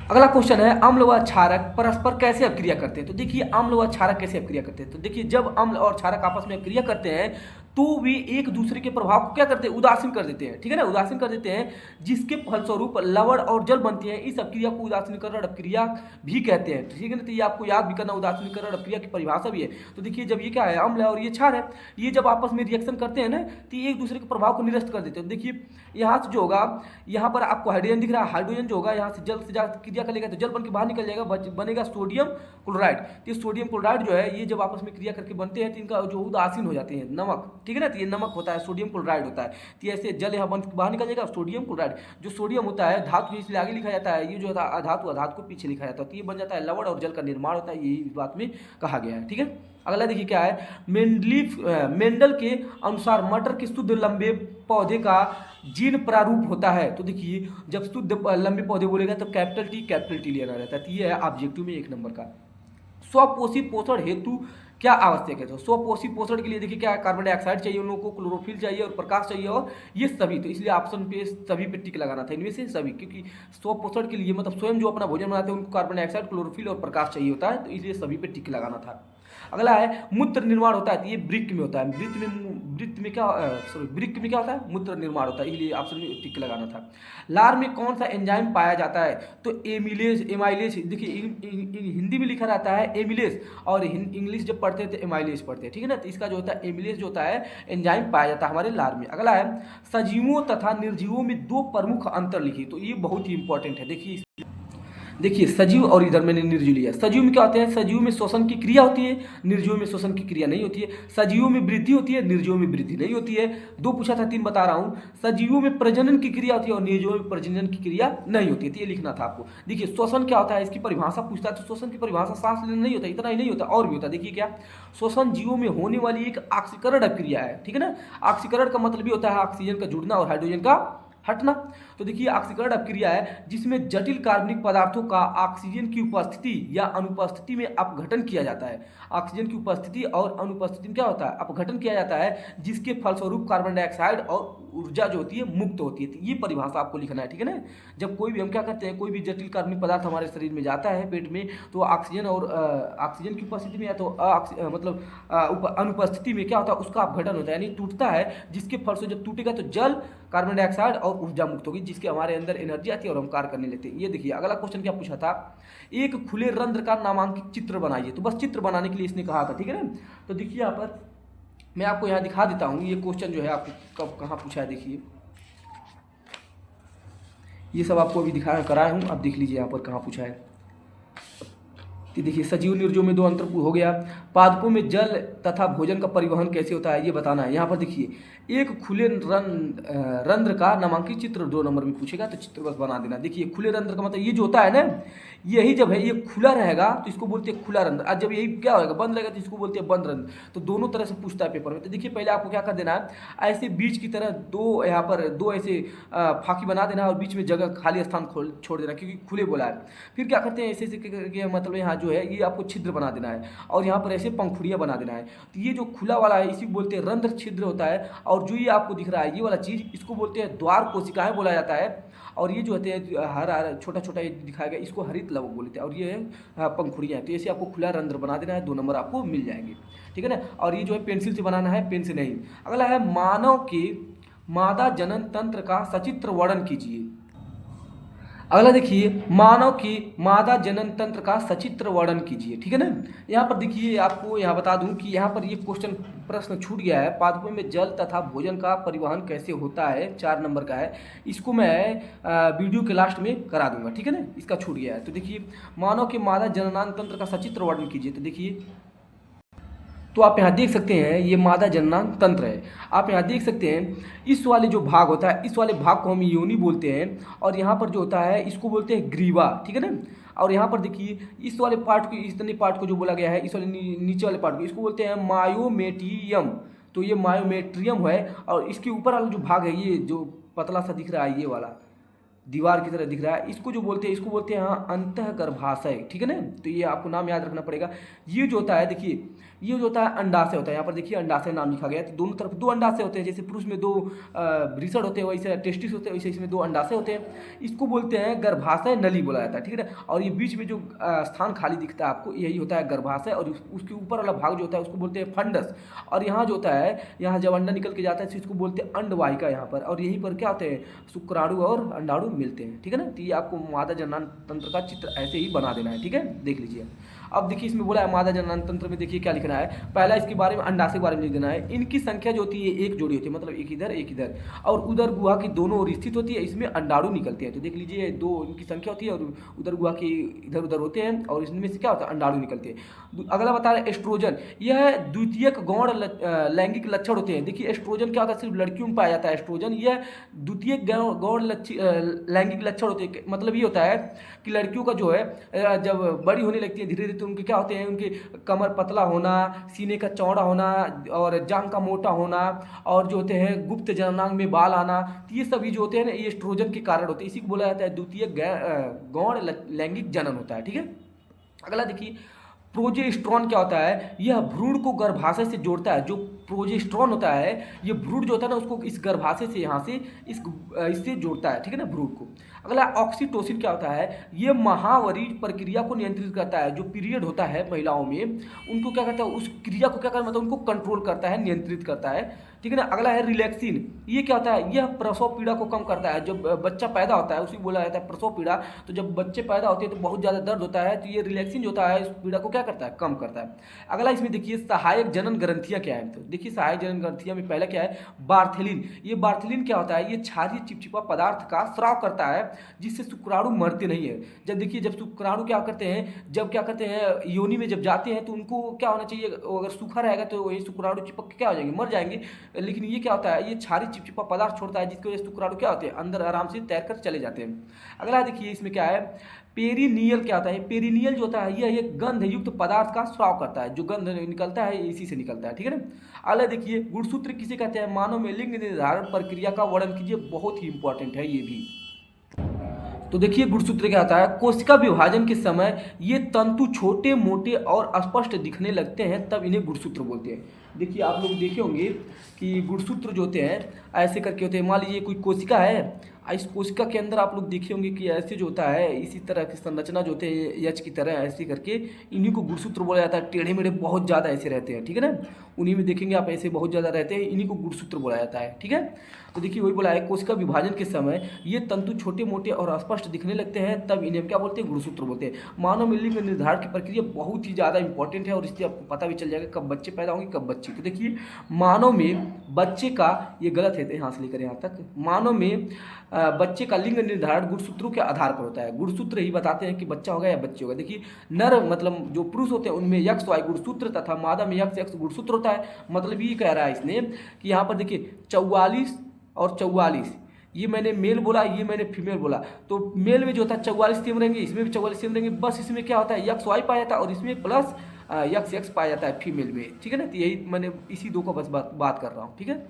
अगला क्वेश्चन है, अम्ल व क्षारक परस्पर कैसे अभिक्रिया करते हैं। तो देखिए अम्ल व क्षारक कैसे अभिक्रिया करते हैं। तो देखिए जब अम्ल और क्षारक आपस में अभिक्रिया करते हैं तो वे एक दूसरे के प्रभाव को क्या करते हैं, उदासीन कर देते हैं, ठीक है ना, उदासीन कर देते हैं, जिसके फलस्वरूप लवण और जल बनती है। इस अभिक्रिया को उदासीनीकरण अभिक्रिया भी कहते हैं, ठीक है ना। तो ये आपको याद भी करना, उदासीनीकरण अभिक्रिया की परिभाषा भी है। तो देखिए जब ये क्या है, अम्ल है और ये क्षार है, ये जब आपस में रिएक्शन करते हैं ना, तो ये एक दूसरे के प्रभाव को निरस्त कर देते हैं। देखिए यहाँ से जो होगा, यहाँ पर आपको हाइड्रोजन दिख रहा है, हाइड्रोजन जो होगा यहाँ से जल से जाकर क्रिया करेगा तो जल बन के बाहर निकल जाएगा, बनेगा सोडियम क्लोराइड। तो सोडियम क्लोराइड जो है, ये जब आपस में क्रिया करके बनते हैं तो इनका जो उदासीन हो जाते हैं, नमक, ठीक है ना। तो ये नमक होता है, सोडियम क्लोराइड होता है। तो ऐसे जल यहाँ बन बाहर निकल जाएगा, सोडियम क्लोराइड। जो सोडियम होता है धातु, इसलिए आगे लिखा जाता है, ये जो होता है अधातु को पीछे लिखा जाता है। तो ये बन जाता है लवण और जल का निर्माण होता है, यही इस बात में कहा गया है, ठीक है। अगला देखिए क्या है, मेंडल के अनुसार मटर के शुद्ध लंबे पौधे का जीन प्रारूप होता है। तो देखिए जब शुद्ध लंबे पौधे बोलेगा तो कैपिटल टी लेना रहता है। तो ये है ऑब्जेक्टिव में 1 नंबर का। स्वपोषी पोषण हेतु क्या आवश्यक है। तो स्वपोषी पोषण के लिए देखिए क्या है, कार्बन डाइऑक्साइड चाहिए उन लोगों को, क्लोरोफिल चाहिए और प्रकाश चाहिए, और ये सभी। तो इसलिए ऑप्शन पे सभी पे टिक लगाना था, इनमें से सभी, क्योंकि स्वपोषण के लिए मतलब स्वयं जो अपना भोजन बनाते हैं उनको कार्बन डाइऑक्साइड, क्लोरोफिल और प्रकाश चाहिए होता है, तो इसलिए सभी पे टिक लगाना था। अगला है मूत्र निर्माण होता है, तो ये वृक्क में होता है। वृक्क में क्या होता है? मूत्र निर्माण होता है, इसलिए ऑप्शन में टिक लगाना था। लार में कौन सा एंजाइम पाया जाता है? तो एमाइलेज। देखिए हिंदी में लिखा रहता है एमिलेज, और इंग्लिश जब पढ़ते हैं तो एमाइलेज पढ़ते हैं, ठीक है ना। तो इसका जो होता है एमिलेज जो होता है एंजाइम पाया जाता है हमारे लार में। अगला है सजीवों तथा निर्जीवों में दो प्रमुख अंतर लिखिए, तो ये बहुत ही इंपॉर्टेंट है। देखिए सजीव और इधर मैंने निर्जीव लिया। सजीव में क्या होते हैं? सजीव में श्वसन की क्रिया होती है, निर्जीव में श्वसन की क्रिया नहीं होती है। सजीवों में वृद्धि होती है, निर्जीवों में वृद्धि नहीं होती है। 2 पूछा था, 3 बता रहा हूँ। सजीवों में प्रजनन की क्रिया होती है और निर्जीवों में प्रजनन की क्रिया नहीं होती है, तो ये लिखना था आपको। देखिए श्वसन क्या होता है, इसकी परिभाषा पूछता है, तो श्वसन की परिभाषा सांस लेना नहीं होता, इतना ही नहीं होता, और भी होता है। देखिए क्या, श्वसन जीवों में होने वाली एक ऑक्सीकरण क्रिया है, ठीक है ना। ऑक्सीकरण का मतलब भी होता है ऑक्सीजन का जुड़ना और हाइड्रोजन का हटना। तो देखिए ऑक्सीकरण अपक्रिया है जिसमें जटिल कार्बनिक पदार्थों का ऑक्सीजन की उपस्थिति या अनुपस्थिति में अपघटन किया जाता है। ऑक्सीजन की उपस्थिति और अनुपस्थिति में क्या होता है? अपघटन किया जाता है, जिसके फलस्वरूप कार्बन डाइऑक्साइड और ऊर्जा जो होती है मुक्त होती है। तो ये परिभाषा आपको लिखना है, ठीक है ना। जब कोई भी हम क्या करते हैं, कोई भी जटिल कार्बनिक पदार्थ हमारे शरीर में जाता है पेट में, तो ऑक्सीजन और ऑक्सीजन की उपस्थिति में या तो अनुपस्थिति में क्या होता है, उसका अपघटन होता है, यानी टूटता है, जिसके फल से जब टूटेगा तो जल, कार्बन डाइऑक्साइड और ऊर्जा मुक्त होगी, जिसके हमारे अंदर एनर्जी आती है और हम कार्य करने लगते हैं। ये देखिए अगला क्वेश्चन क्या पूछा था, एक खुले रंध्र का नामांकित चित्र बनाइए। तो बस चित्र बनाने के लिए इसने कहा था, ठीक है ना। तो देखिए यहाँ पर मैं आपको यहाँ दिखा देता हूँ, ये क्वेश्चन जो है आपको कब कहाँ पूछा है। देखिए ये सब आपको अभी दिखाया कराया हूँ, अब देख लीजिए यहाँ पर कहाँ पूछा है। कि देखिए सजीव निर्जीव में 2 अंतर हो गया। पादपों में जल तथा भोजन का परिवहन कैसे होता है, ये बताना है। यहाँ पर देखिए एक खुले रंध्र का नामांकित चित्र 2 नंबर में पूछेगा, तो चित्र बस बना देना। देखिए खुले रंध्र का मतलब ये जो होता है ना, यही जब है ये खुला रहेगा तो इसको बोलते हैं खुला रंध्र, और जब यही क्या होगा, बंद रहेगा तो इसको बोलते हैं बंद रंध्र। तो दोनों तरह से पूछता है पेपर में। तो देखिए पहले आपको क्या कर देना है, ऐसे बीच की तरह 2 यहाँ पर 2 ऐसे फाकी बना देना है और बीच में जगह खाली स्थान छोड़ देना, क्योंकि खुले बोला है। फिर क्या करते हैं, ऐसे ऐसे करके मतलब यहाँ जो है ये आपको छिद्र बना देना है और यहाँ पर ऐसे पंखुड़ियाँ बना देना है। तो ये जो खुला वाला है इसी को बोलते हैं रंध्र छिद्र होता है। और जो ये आपको दिख रहा है ये वाला चीज़, इसको बोलते हैं द्वार कोशिकाएं बोला जाता है। और ये जो होते हैं हर छोटा छोटा ये दिखाया गया, इसको हरित लवक बोलते हैं। और ये पंखुड़ियाँ, तो ऐसे आपको खुला रंध्र बना देना है, 2 नंबर आपको मिल जाएंगे, ठीक है ना। और ये जो है पेंसिल से बनाना है, पेन से नहीं। अगला है मानव के मादा जनन तंत्र का सचित्र वर्णन कीजिए। अगला देखिए मानव की मादा जनन तंत्र का सचित्र वर्णन कीजिए, ठीक है ना। यहाँ पर देखिए आपको यहाँ बता दूं कि यहाँ पर ये क्वेश्चन प्रश्न छूट गया है। पादपों में जल तथा भोजन का परिवहन कैसे होता है, 4 नंबर का है। इसको मैं वीडियो के लास्ट में करा दूंगा, ठीक है ना, इसका छूट गया है। तो देखिए मानव के मादा जननांग तंत्र का सचित्र वर्णन कीजिए। तो देखिए तो आप यहाँ देख सकते हैं ये मादा जननांग तंत्र है। आप यहाँ देख सकते हैं इस वाले जो भाग होता है, इस वाले भाग को हम योनि बोलते हैं, और यहाँ पर जो होता है इसको बोलते हैं ग्रीवा, ठीक है ना। और यहाँ पर देखिए इस वाले पार्ट को, इतने पार्ट को जो बोला गया है, इस वाले नीचे वाले पार्ट को, इसको बोलते हैं मायोमेटियम। तो ये मायोमेट्रियम है। और इसके ऊपर वाला जो भाग है, ये जो पतला सा दिख रहा है, ये वाला दीवार की तरह दिख रहा है, इसको जो बोलते हैं, इसको बोलते हैं हाँ अंतः गर्भाशय, ठीक है ना। तो ये आपको नाम याद रखना पड़ेगा। ये जो होता है देखिए, ये जो होता है अंडाशय होता है। यहाँ पर देखिए अंडाशय नाम लिखा गया है। तो दोनों तरफ 2 अंडाशय होते हैं, जैसे पुरुष में 2 वृषण होते हैं, वैसे टेस्टिस होते हैं, वैसे इसमें 2 अंडाशय होते हैं। इसको बोलते हैं गर्भाशय नली बोला जाता है, ठीक है ना। और ये बीच में जो स्थान खाली दिखता है आपको, यही होता है गर्भाशय। और उसके ऊपर वाला भाग जो होता है उसको बोलते हैं फंडस। और यहाँ जो होता है, यहाँ जब अंडा निकल के जाता है तो इसको बोलते हैं अंडवाहिका यहाँ पर। और यहीं पर क्या होते हैं, शुक्राणु और अंडाणु मिलते हैं, ठीक है ना। तो ये आपको मादा जननांग तंत्र का चित्र ऐसे ही बना देना है, ठीक है, देख लीजिए। अब देखिए इसमें बोला है मादा जननांग तंत्र में, देखिए क्या लिखना है। पहला इसके बारे में, अंडाशय के बारे में लिख देना है। इनकी संख्या जो होती है 1 जोड़ी होती है, मतलब एक इधर और उधर गुहा की दोनों ओर स्थित होती है। इसमें अंडाणु निकलते हैं। तो देख लीजिए 2 इनकी संख्या होती है और उधर गुहा के इधर उधर होते हैं, और इसमें से क्या होता है, अंडाणु निकलते हैं। अगला बता रहे एस्ट्रोजन, यह द्वितीयक गौण लैंगिक लक्षण होते हैं। देखिए एस्ट्रोजन क्या होता है, सिर्फ लड़कियों में पाया जाता है एस्ट्रोजन। यह द्वितीयक गौण लैंगिक लक्षण होते हैं। मतलब ये होता है कि लड़कियों का जो है जब बड़ी होने लगती है धीरे धीरे, तो उनके क्या होते हैं, उनके कमर पतला होना, सीने का चौड़ा होना और जांघ का मोटा होना, और जो होते हैं गुप्त जननांग में बाल आना। तो ये सभी जो होते हैं ना, ये एस्ट्रोजन के कारण होते हैं। इसी को बोला जाता है द्वितीय गौण लैंगिक जनन होता है, ठीक है। अगला देखिए प्रोजेस्टेरॉन क्या होता है, यह भ्रूण को गर्भाशय से जोड़ता है। जो प्रोजेस्टेरॉन होता है, ये भ्रूण जो होता है ना, उसको इस गर्भाशय से यहाँ से इससे जोड़ता है, ठीक है ना, भ्रूण को। अगला ऑक्सीटोसिन क्या होता है, ये महावरी प्रक्रिया को नियंत्रित करता है। जो पीरियड होता है महिलाओं में, उनको क्या करता है, उस क्रिया को क्या करता है, मतलब उनको कंट्रोल करता है, नियंत्रित करता है, ठीक है ना। अगला है रिलैक्सिन, ये क्या होता है, यह प्रसव पीड़ा को कम करता है। जब बच्चा पैदा होता है उसी बोला जाता है प्रसव पीड़ा, तो जब बच्चे पैदा होते हैं तो बहुत ज़्यादा दर्द होता है, तो ये रिलैक्सिन जो होता है इस पीड़ा को क्या करता है, कम करता है। अगला इसमें देखिए सहायक जनन ग्रंथियाँ क्या है, तो देखिए सहायक जनन ग्रंथियाँ में पहला क्या है, बार्थेलिन। ये बार्थेलिन क्या होता है, ये क्षारीय चिपचिपा पदार्थ का स्राव करता है, जिससे शुक्राणु मरते नहीं है। जब देखिए जब शुक्राणु क्या करते हैं, जब क्या करते हैं योनि में जब जाते हैं, तो उनको क्या होना चाहिए, अगर सूखा रहेगा तो वही शुक्राणु चिपक के क्या हो जाएंगे, मर जाएंगे। लेकिन ये क्या होता है, ये क्षारीय चिपचिपा पदार्थ छोड़ता है, जिसकी वजह से शुक्राणु क्या होते हैं, अंदर आराम से तैर कर चले जाते हैं। अगला देखिए इसमें क्या है, पेरिनियल क्या होता है, पेरिनियल जो होता है यह एक गंध युक्त पदार्थ का स्राव करता है। जो गंध निकलता है इसी से निकलता है, ठीक है ना। अगला देखिए गुणसूत्र किसे कहते हैं, मानव में लिंग निर्धारण प्रक्रिया का वर्णन कीजिए, बहुत ही इंपॉर्टेंट है ये भी। तो देखिए गुणसूत्र क्या होता है, कोशिका विभाजन के समय ये तंतु छोटे मोटे और स्पष्ट दिखने लगते हैं, तब इन्हें गुणसूत्र बोलते हैं। देखिए आप लोग देखे होंगे कि गुणसूत्र जो होते हैं ऐसे करके होते हैं। मान लीजिए कोई कोशिका है, इस कोशिका के अंदर आप लोग देखे होंगे कि ऐसे जो होता है, इसी तरह की संरचना जो होते हैं यच की तरह ऐसे करके, इन्हीं को गुणसूत्र बोला जाता है। टेढ़े मेढ़े बहुत ज़्यादा ऐसे रहते हैं, ठीक है ना, उन्हीं में देखेंगे आप ऐसे बहुत ज़्यादा रहते हैं, इन्हीं को गुणसूत्र बोला जाता है, ठीक है। तो देखिए वही बोला है, कोशिका विभाजन के समय ये तंतु छोटे मोटे और स्पष्ट दिखने लगते हैं, तब इन्हें क्या बोलते हैं, गुणसूत्र बोलते हैं। मानव में लिंग निर्धारण की प्रक्रिया बहुत ही ज़्यादा इंपॉर्टेंट है, और इससे आपको पता भी चल जाएगा कब बच्चे पैदा होंगे कब बच्ची। तो देखिए मानव में बच्चे का, ये गलत है यहाँ से लेकर यहाँ तक, मानव में बच्चे का लिंग निर्धारण गुणसूत्रों के आधार पर होता है। गुणसूत्र ही बताते हैं कि बच्चा होगा या बच्ची होगा। देखिए नर मतलब जो पुरुष होते हैं उनमें यक्ष वाई गुणसूत्र तथा मादा में यक्ष एक्स गुणसूत्र होता है। मतलब ये कह रहा है इसने कि यहाँ पर देखिए 44 और 44, ये मैंने मेल बोला, ये मैंने फीमेल बोला, तो मेल में जो होता है 44 सेम रहेंगे, इसमें भी 44 सेम रहेंगे, बस इसमें क्या होता है यक्स वाई पाया जाता है और इसमें प्लस यक्स एक्स पाया जाता है फीमेल में, ठीक है ना। तो यही मैंने इसी दो को बस बात कर रहा हूँ, ठीक है।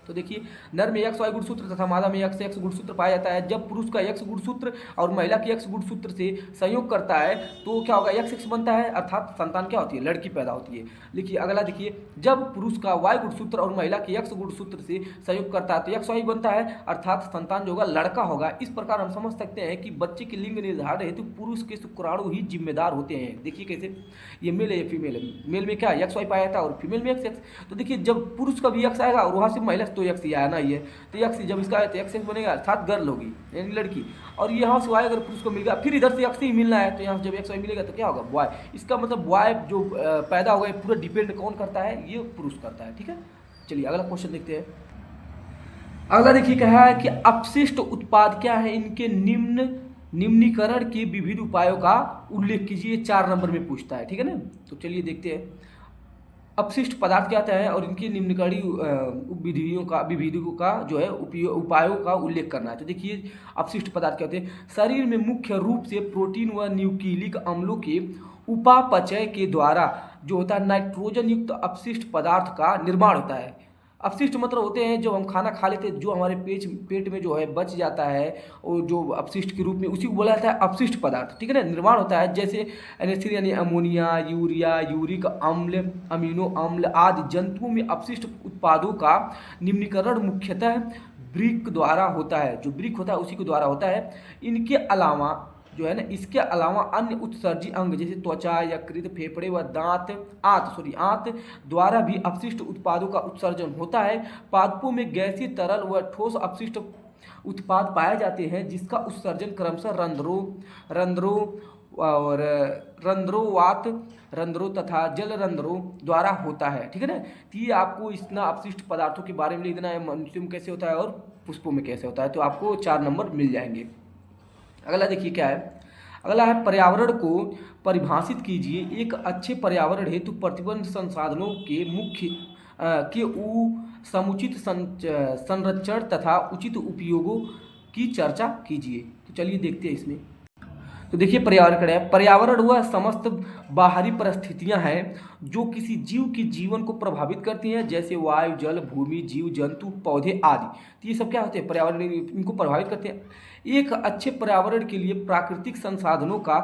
तो देखिए नर में एक्स वाई गुणसूत्र तथा मादा में एक्स एक्स गुणसूत्र पाया जाता है। जब पुरुष का एक्स गुणसूत्र और महिला के एक्स गुणसूत्र से संयोग करता है तो क्या होगा, एक्स एक्स बनता है, अर्थात संतान क्या होती है, लड़की पैदा होती है। देखिए अगला देखिए, जब पुरुष का वाई गुणसूत्र और महिला के एक्स गुणसूत्र से संयोग करता है तो एक्स वाई बनता है, अर्थात संतान जो होगा लड़का होगा। इस प्रकार हम समझ सकते हैं कि बच्चे के लिंग निर्धारण हेतु पुरुष के शुक्राणु ही जिम्मेदार होते हैं। देखिए कैसे, ये मेल है ये फीमेल है, मेल में क्या एक्स वाई पाया जाता है और फीमेल में एक्स एक्स। तो देखिए जब पुरुष का भी एक्स आएगा और वहाँ से महिला तो एक्स ही आया ना, ये तो एक्स जब इसका आया तो एक्स एक्स बनेगा, अर्थात गर्ल होगी यानी लड़की। और यहाँ से वाई अगर पुरुष को मिल गया, फिर इधर से एक्स ही मिलना है, तो यहाँ से जब एक्स वाई मिलेगा तो क्या होगा, बॉय। इसका मतलब बॉय जो पैदा होगा पूरा डिपेंड कौन करता है, ये पुरुष करता है, ठीक है। चलिए अगला क्वेश्चन देखते हैं। अगला देखिए क्या है कि अपशिष्ट उत्पाद क्या है, इनके निम्नीकरण के विविध उपायों का उल्लेख कीजिए, 4 नंबर में पूछता है, ठीक है ना। तो चलिए देखते हैं अपशिष्ट पदार्थ क्या होता है और इनकी निम्नकरी विधियों का जो है उपायों का उल्लेख करना है। तो देखिए अपशिष्ट पदार्थ क्या होते हैं, शरीर में मुख्य रूप से प्रोटीन व न्यूक्लिक अम्लों के उपापचय के द्वारा जो होता है नाइट्रोजन युक्त अपशिष्ट पदार्थ का निर्माण होता है। अपशिष्ट मतलब होते हैं जो हम खाना खा लेते हैं, जो हमारे पेट में जो है बच जाता है, और जो अपशिष्ट के रूप में उसी को बोला जाता है अपशिष्ट पदार्थ, ठीक है ना। निर्माण होता है जैसे NH3 यानी अमोनिया, यूरिया, यूरिक अम्ल, अमीनो अम्ल आदि जंतुओं में अपशिष्ट उत्पादों का निम्नीकरण मुख्यतः वृक्क द्वारा होता है। जो वृक्क होता है उसी के द्वारा होता है। इनके अलावा जो है ना, इसके अलावा अन्य उत्सर्जी अंग जैसे त्वचा, यकृत, फेफड़े व आंत द्वारा भी अपशिष्ट उत्पादों का उत्सर्जन होता है। पादपों में गैसीय, तरल व ठोस अपशिष्ट उत्पाद पाए जाते हैं, जिसका उत्सर्जन क्रमशः रंध्रों तथा जल रंध्रों द्वारा होता है, ठीक है ना। तो ये आपको इतना अपशिष्ट पदार्थों के बारे में लिख देना है, मनुष्य में कैसे होता है और पुष्पों में कैसे होता है, तो आपको 4 नंबर मिल जाएंगे। अगला देखिए क्या है, अगला है पर्यावरण को परिभाषित कीजिए। एक अच्छे पर्यावरण हेतु प्रतिबंध संसाधनों के समुचित संरक्षण तथा उचित उपयोगों की चर्चा कीजिए। तो चलिए देखते हैं इसमें। तो देखिए पर्यावरण क्या है, पर्यावरण वह समस्त बाहरी परिस्थितियां हैं जो किसी जीव के जीवन को प्रभावित करती हैं, जैसे वायु, जल, भूमि, जीव जंतु, पौधे आदि। तो ये सब क्या होते हैं, पर्यावरण इनको प्रभावित करते हैं। एक अच्छे पर्यावरण के लिए प्राकृतिक संसाधनों का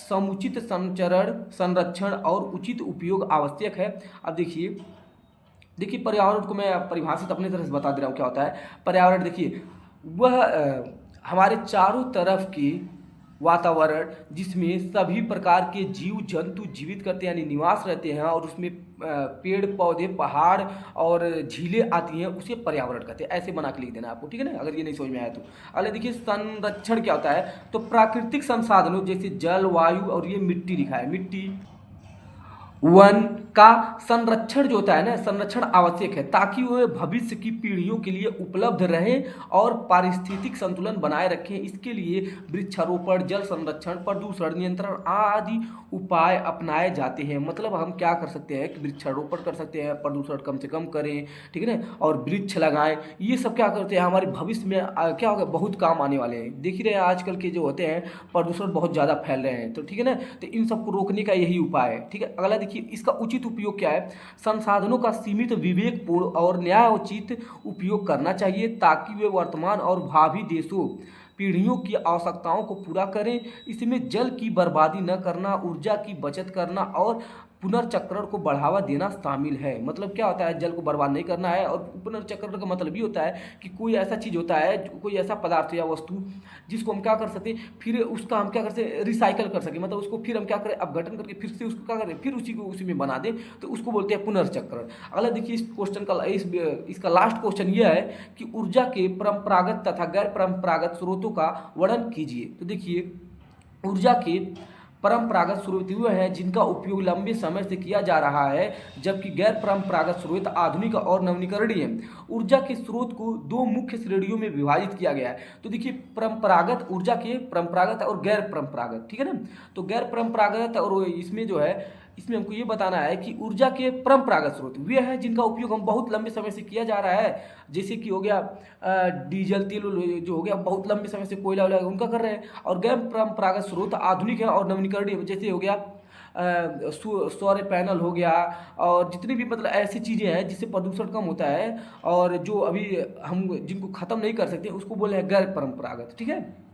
समुचित संरक्षण और उचित उपयोग आवश्यक है। अब देखिए पर्यावरण को मैं परिभाषित अपनी तरह से बता दे रहा हूँ क्या होता है पर्यावरण। देखिए वह हमारे चारों तरफ के वातावरण जिसमें सभी प्रकार के जीव जंतु जीवित करते हैं यानी निवास रहते हैं और उसमें पेड़ पौधे पहाड़ और झीलें आती हैं, उसे पर्यावरण कहते हैं। ऐसे बना के लिख देना आपको, ठीक है ना, अगर ये नहीं समझ में आया तो। अगले देखिए संरक्षण क्या होता है, तो प्राकृतिक संसाधनों जैसे जल वायु और ये मिट्टी लिखा है, मिट्टी वन का संरक्षण जो होता है ना, संरक्षण आवश्यक है ताकि वह भविष्य की पीढ़ियों के लिए उपलब्ध रहे और पारिस्थितिक संतुलन बनाए रखें। इसके लिए वृक्षारोपण, जल संरक्षण, प्रदूषण नियंत्रण आदि उपाय अपनाए जाते हैं। मतलब हम क्या कर सकते हैं कि वृक्षारोपण कर सकते हैं, प्रदूषण कम से कम करें, ठीक है ना, और वृक्ष लगाएं। ये सब क्या करते हैं हमारे भविष्य में क्या होगा, बहुत काम आने वाले हैं। देख ही रहे हैं आजकल के जो होते हैं प्रदूषण बहुत ज़्यादा फैल रहे हैं, तो ठीक है ना, तो इन सबको रोकने का यही उपाय है, ठीक है। अगला देखिए इसका उचित उपयोग क्या है, संसाधनों का सीमित विवेकपूर्ण और न्यायोचित उपयोग करना चाहिए ताकि वे वर्तमान और भावी देशों पीढ़ियों की आवश्यकताओं को पूरा करें। इसमें जल की बर्बादी न करना, ऊर्जा की बचत करना और पुनर्चक्रण को बढ़ावा देना शामिल है। मतलब क्या होता है, जल को बर्बाद नहीं करना है, और पुनर्चक्रण का मतलब ये होता है कि कोई ऐसा चीज़ होता है, कोई ऐसा पदार्थ या वस्तु जिसको हम क्या कर सकते हैं, फिर उसका हम क्या कर सकते, रिसाइकल कर सकें, मतलब उसको फिर हम क्या करें, अपघटन करके फिर से उसको क्या करें, फिर उसी को उसी में बना दें, तो उसको बोलते हैं पुनर्चक्रण। अगला देखिए इस क्वेश्चन का इसका लास्ट क्वेश्चन ये है कि ऊर्जा के परंपरागत तथा गैर परंपरागत स्रोतों का वर्णन कीजिए। तो देखिए ऊर्जा के परंपरागत स्रोत वे हैं जिनका उपयोग लंबे समय से किया जा रहा है, जबकि गैर परंपरागत स्रोत आधुनिक और नवीकरणीय हैं। ऊर्जा के स्रोत को दो मुख्य श्रेणियों में विभाजित किया गया है। तो देखिए परंपरागत ऊर्जा के परंपरागत और गैर परंपरागत, ठीक है ना। तो गैर परंपरागत और इसमें जो है, इसमें हमको ये बताना है कि ऊर्जा के परंपरागत स्रोत वे हैं जिनका उपयोग हम बहुत लंबे समय से किया जा रहा है, जैसे कि हो गया डीजल तेल जो हो गया बहुत लंबे समय से, कोयला वगैरह उनका कर रहे हैं। और गैर परंपरागत स्रोत आधुनिक है और नवीकरणीय, जैसे हो गया सौर पैनल हो गया, और जितनी भी मतलब ऐसी चीज़ें हैं जिससे प्रदूषण कम होता है और जो अभी हम जिनको ख़त्म नहीं कर सकते उसको बोले हैं गैर परंपरागत, ठीक है।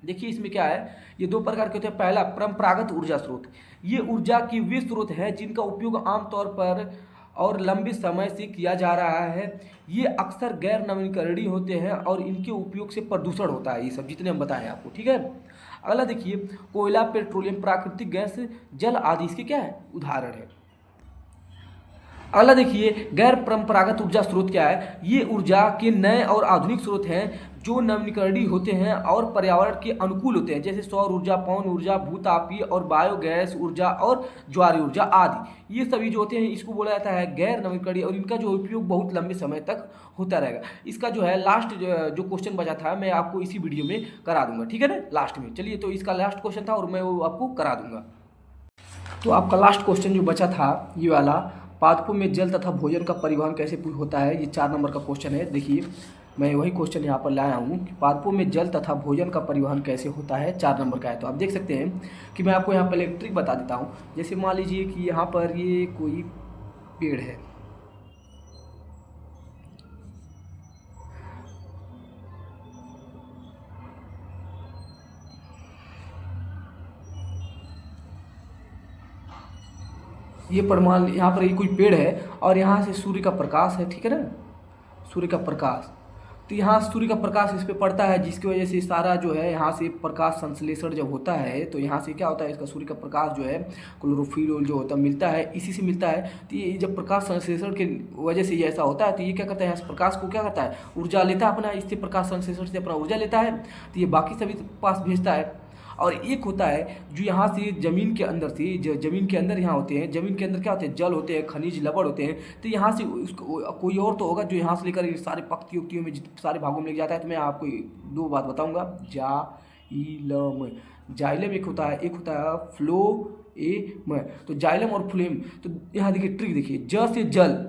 देखिए इसमें क्या है, ये दो प्रकार के होते हैं। पहला परंपरागत ऊर्जा स्रोत, ये ऊर्जा की वे स्रोत हैं जिनका उपयोग आमतौर पर और लंबे समय से किया जा रहा है। ये अक्सर गैर नवीकरणीय होते हैं और इनके उपयोग से प्रदूषण होता है, ये सब जितने हम बताएं आपको, ठीक है। अगला देखिए कोयला, पेट्रोलियम, प्राकृतिक गैस, जल आदि इसके क्या है, उदाहरण है। अगला देखिए गैर परंपरागत ऊर्जा स्रोत क्या है, ये ऊर्जा के नए और आधुनिक स्रोत हैं जो नवीकरणीय होते हैं और पर्यावरण के अनुकूल होते हैं, जैसे सौर ऊर्जा, पवन ऊर्जा, भूतापीय और बायोगैस ऊर्जा और ज्वारीय ऊर्जा आदि। ये सभी जो होते हैं इसको बोला जाता है गैर नवीकरणीय, और इनका जो उपयोग बहुत लंबे समय तक होता रहेगा। इसका जो है लास्ट जो क्वेश्चन बचा था मैं आपको इसी वीडियो में करा दूंगा, ठीक है ना, लास्ट में। चलिए तो इसका लास्ट क्वेश्चन था और मैं वो आपको करा दूंगा। तो आपका लास्ट क्वेश्चन जो बचा था ये वाला, पादपों में जल तथा भोजन का परिवहन कैसे होता है, ये 4 नंबर का क्वेश्चन है। देखिए मैं वही क्वेश्चन यहाँ पर लाया हूँ कि पादपों में जल तथा भोजन का परिवहन कैसे होता है, 4 नंबर का है। तो आप देख सकते हैं कि मैं आपको यहाँ पर एक ट्रिक बता देता हूँ। जैसे मान लीजिए कि यहाँ पर ये कोई पेड़ है, ये परमान यहाँ पर ये कोई पेड़ है और यहाँ से सूर्य का प्रकाश है, ठीक है ना, सूर्य का प्रकाश। तो यहाँ सूर्य का प्रकाश इस पर पड़ता है, जिसकी वजह से सारा जो है यहाँ से प्रकाश संश्लेषण जब होता है तो यहाँ से क्या होता है, इसका सूर्य का प्रकाश जो है क्लोरोफिल जो होता है मिलता है, इसी से मिलता है। तो ये जब प्रकाश संश्लेषण की वजह से ये ऐसा होता है तो ये क्या करता है, प्रकाश को क्या करता है, ऊर्जा लेता है अपना, इससे प्रकाश संश्लेषण से अपना ऊर्जा लेता है, तो ये बाकी सभी पास भेजता है। और एक होता है जो यहाँ से ज़मीन के अंदर से, ज़मीन के अंदर यहाँ होते हैं, ज़मीन के अंदर क्या होते हैं, जल होते हैं, खनिज लवण होते हैं। तो यहाँ से उसको कोई और तो होगा जो यहाँ से लेकर सारे पत्ती उक्तियों में सारे भागों में लेके जाता है। तो मैं आपको 2 बात बताऊँगा, जाइलम, जाइलम एक होता है, एक होता है फ्लोएम। तो जाइलम और फ्लोएम, तो यहाँ देखिए ट्रिक देखिए, ज से जल,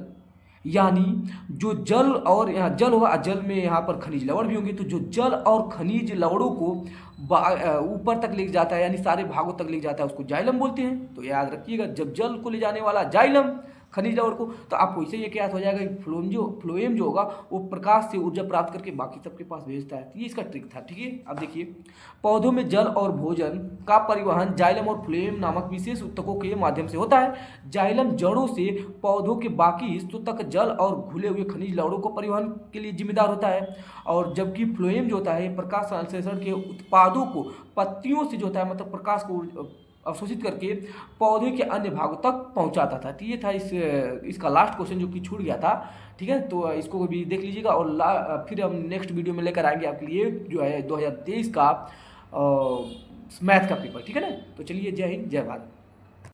यानी जो जल और यहाँ जल होगा, जल में यहाँ पर खनिज लवण भी होंगे, तो जो जल और खनिज लवणों को ऊपर तक ले जाता है, यानी सारे भागों तक ले जाता है, उसको जाइलम बोलते हैं। तो याद रखिएगा, जब जल को ले जाने वाला जाइलम खनिज लवण को, तो आपको इससे ये क्या हो जाएगा, फ्लोएम जो होगा वो प्रकाश से ऊर्जा प्राप्त करके बाकी सबके पास भेजता है। तो ये इसका ट्रिक था, ठीक है। अब देखिए, पौधों में जल और भोजन का परिवहन जाइलम और फ्लोएम नामक विशेष ऊतकों के माध्यम से होता है। जाइलम जड़ों से पौधों के बाकी हिस्सों तक जल और घुले हुए खनिज लवणों को परिवहन के लिए जिम्मेदार होता है, और जबकि फ्लोएम जो होता है प्रकाश संश्लेषण के उत्पादों को पत्तियों से जो होता है, मतलब प्रकाश को अवशोषित करके पौधे के अन्य भागों तक पहुंचाता था। तो ये था इसका लास्ट क्वेश्चन जो कि छूट गया था, ठीक है। तो इसको भी देख लीजिएगा, और फिर हम नेक्स्ट वीडियो में लेकर आएंगे आपके लिए जो है 2023 का मैथ का पेपर, ठीक है ना। तो चलिए, जय हिंद, जय भारत।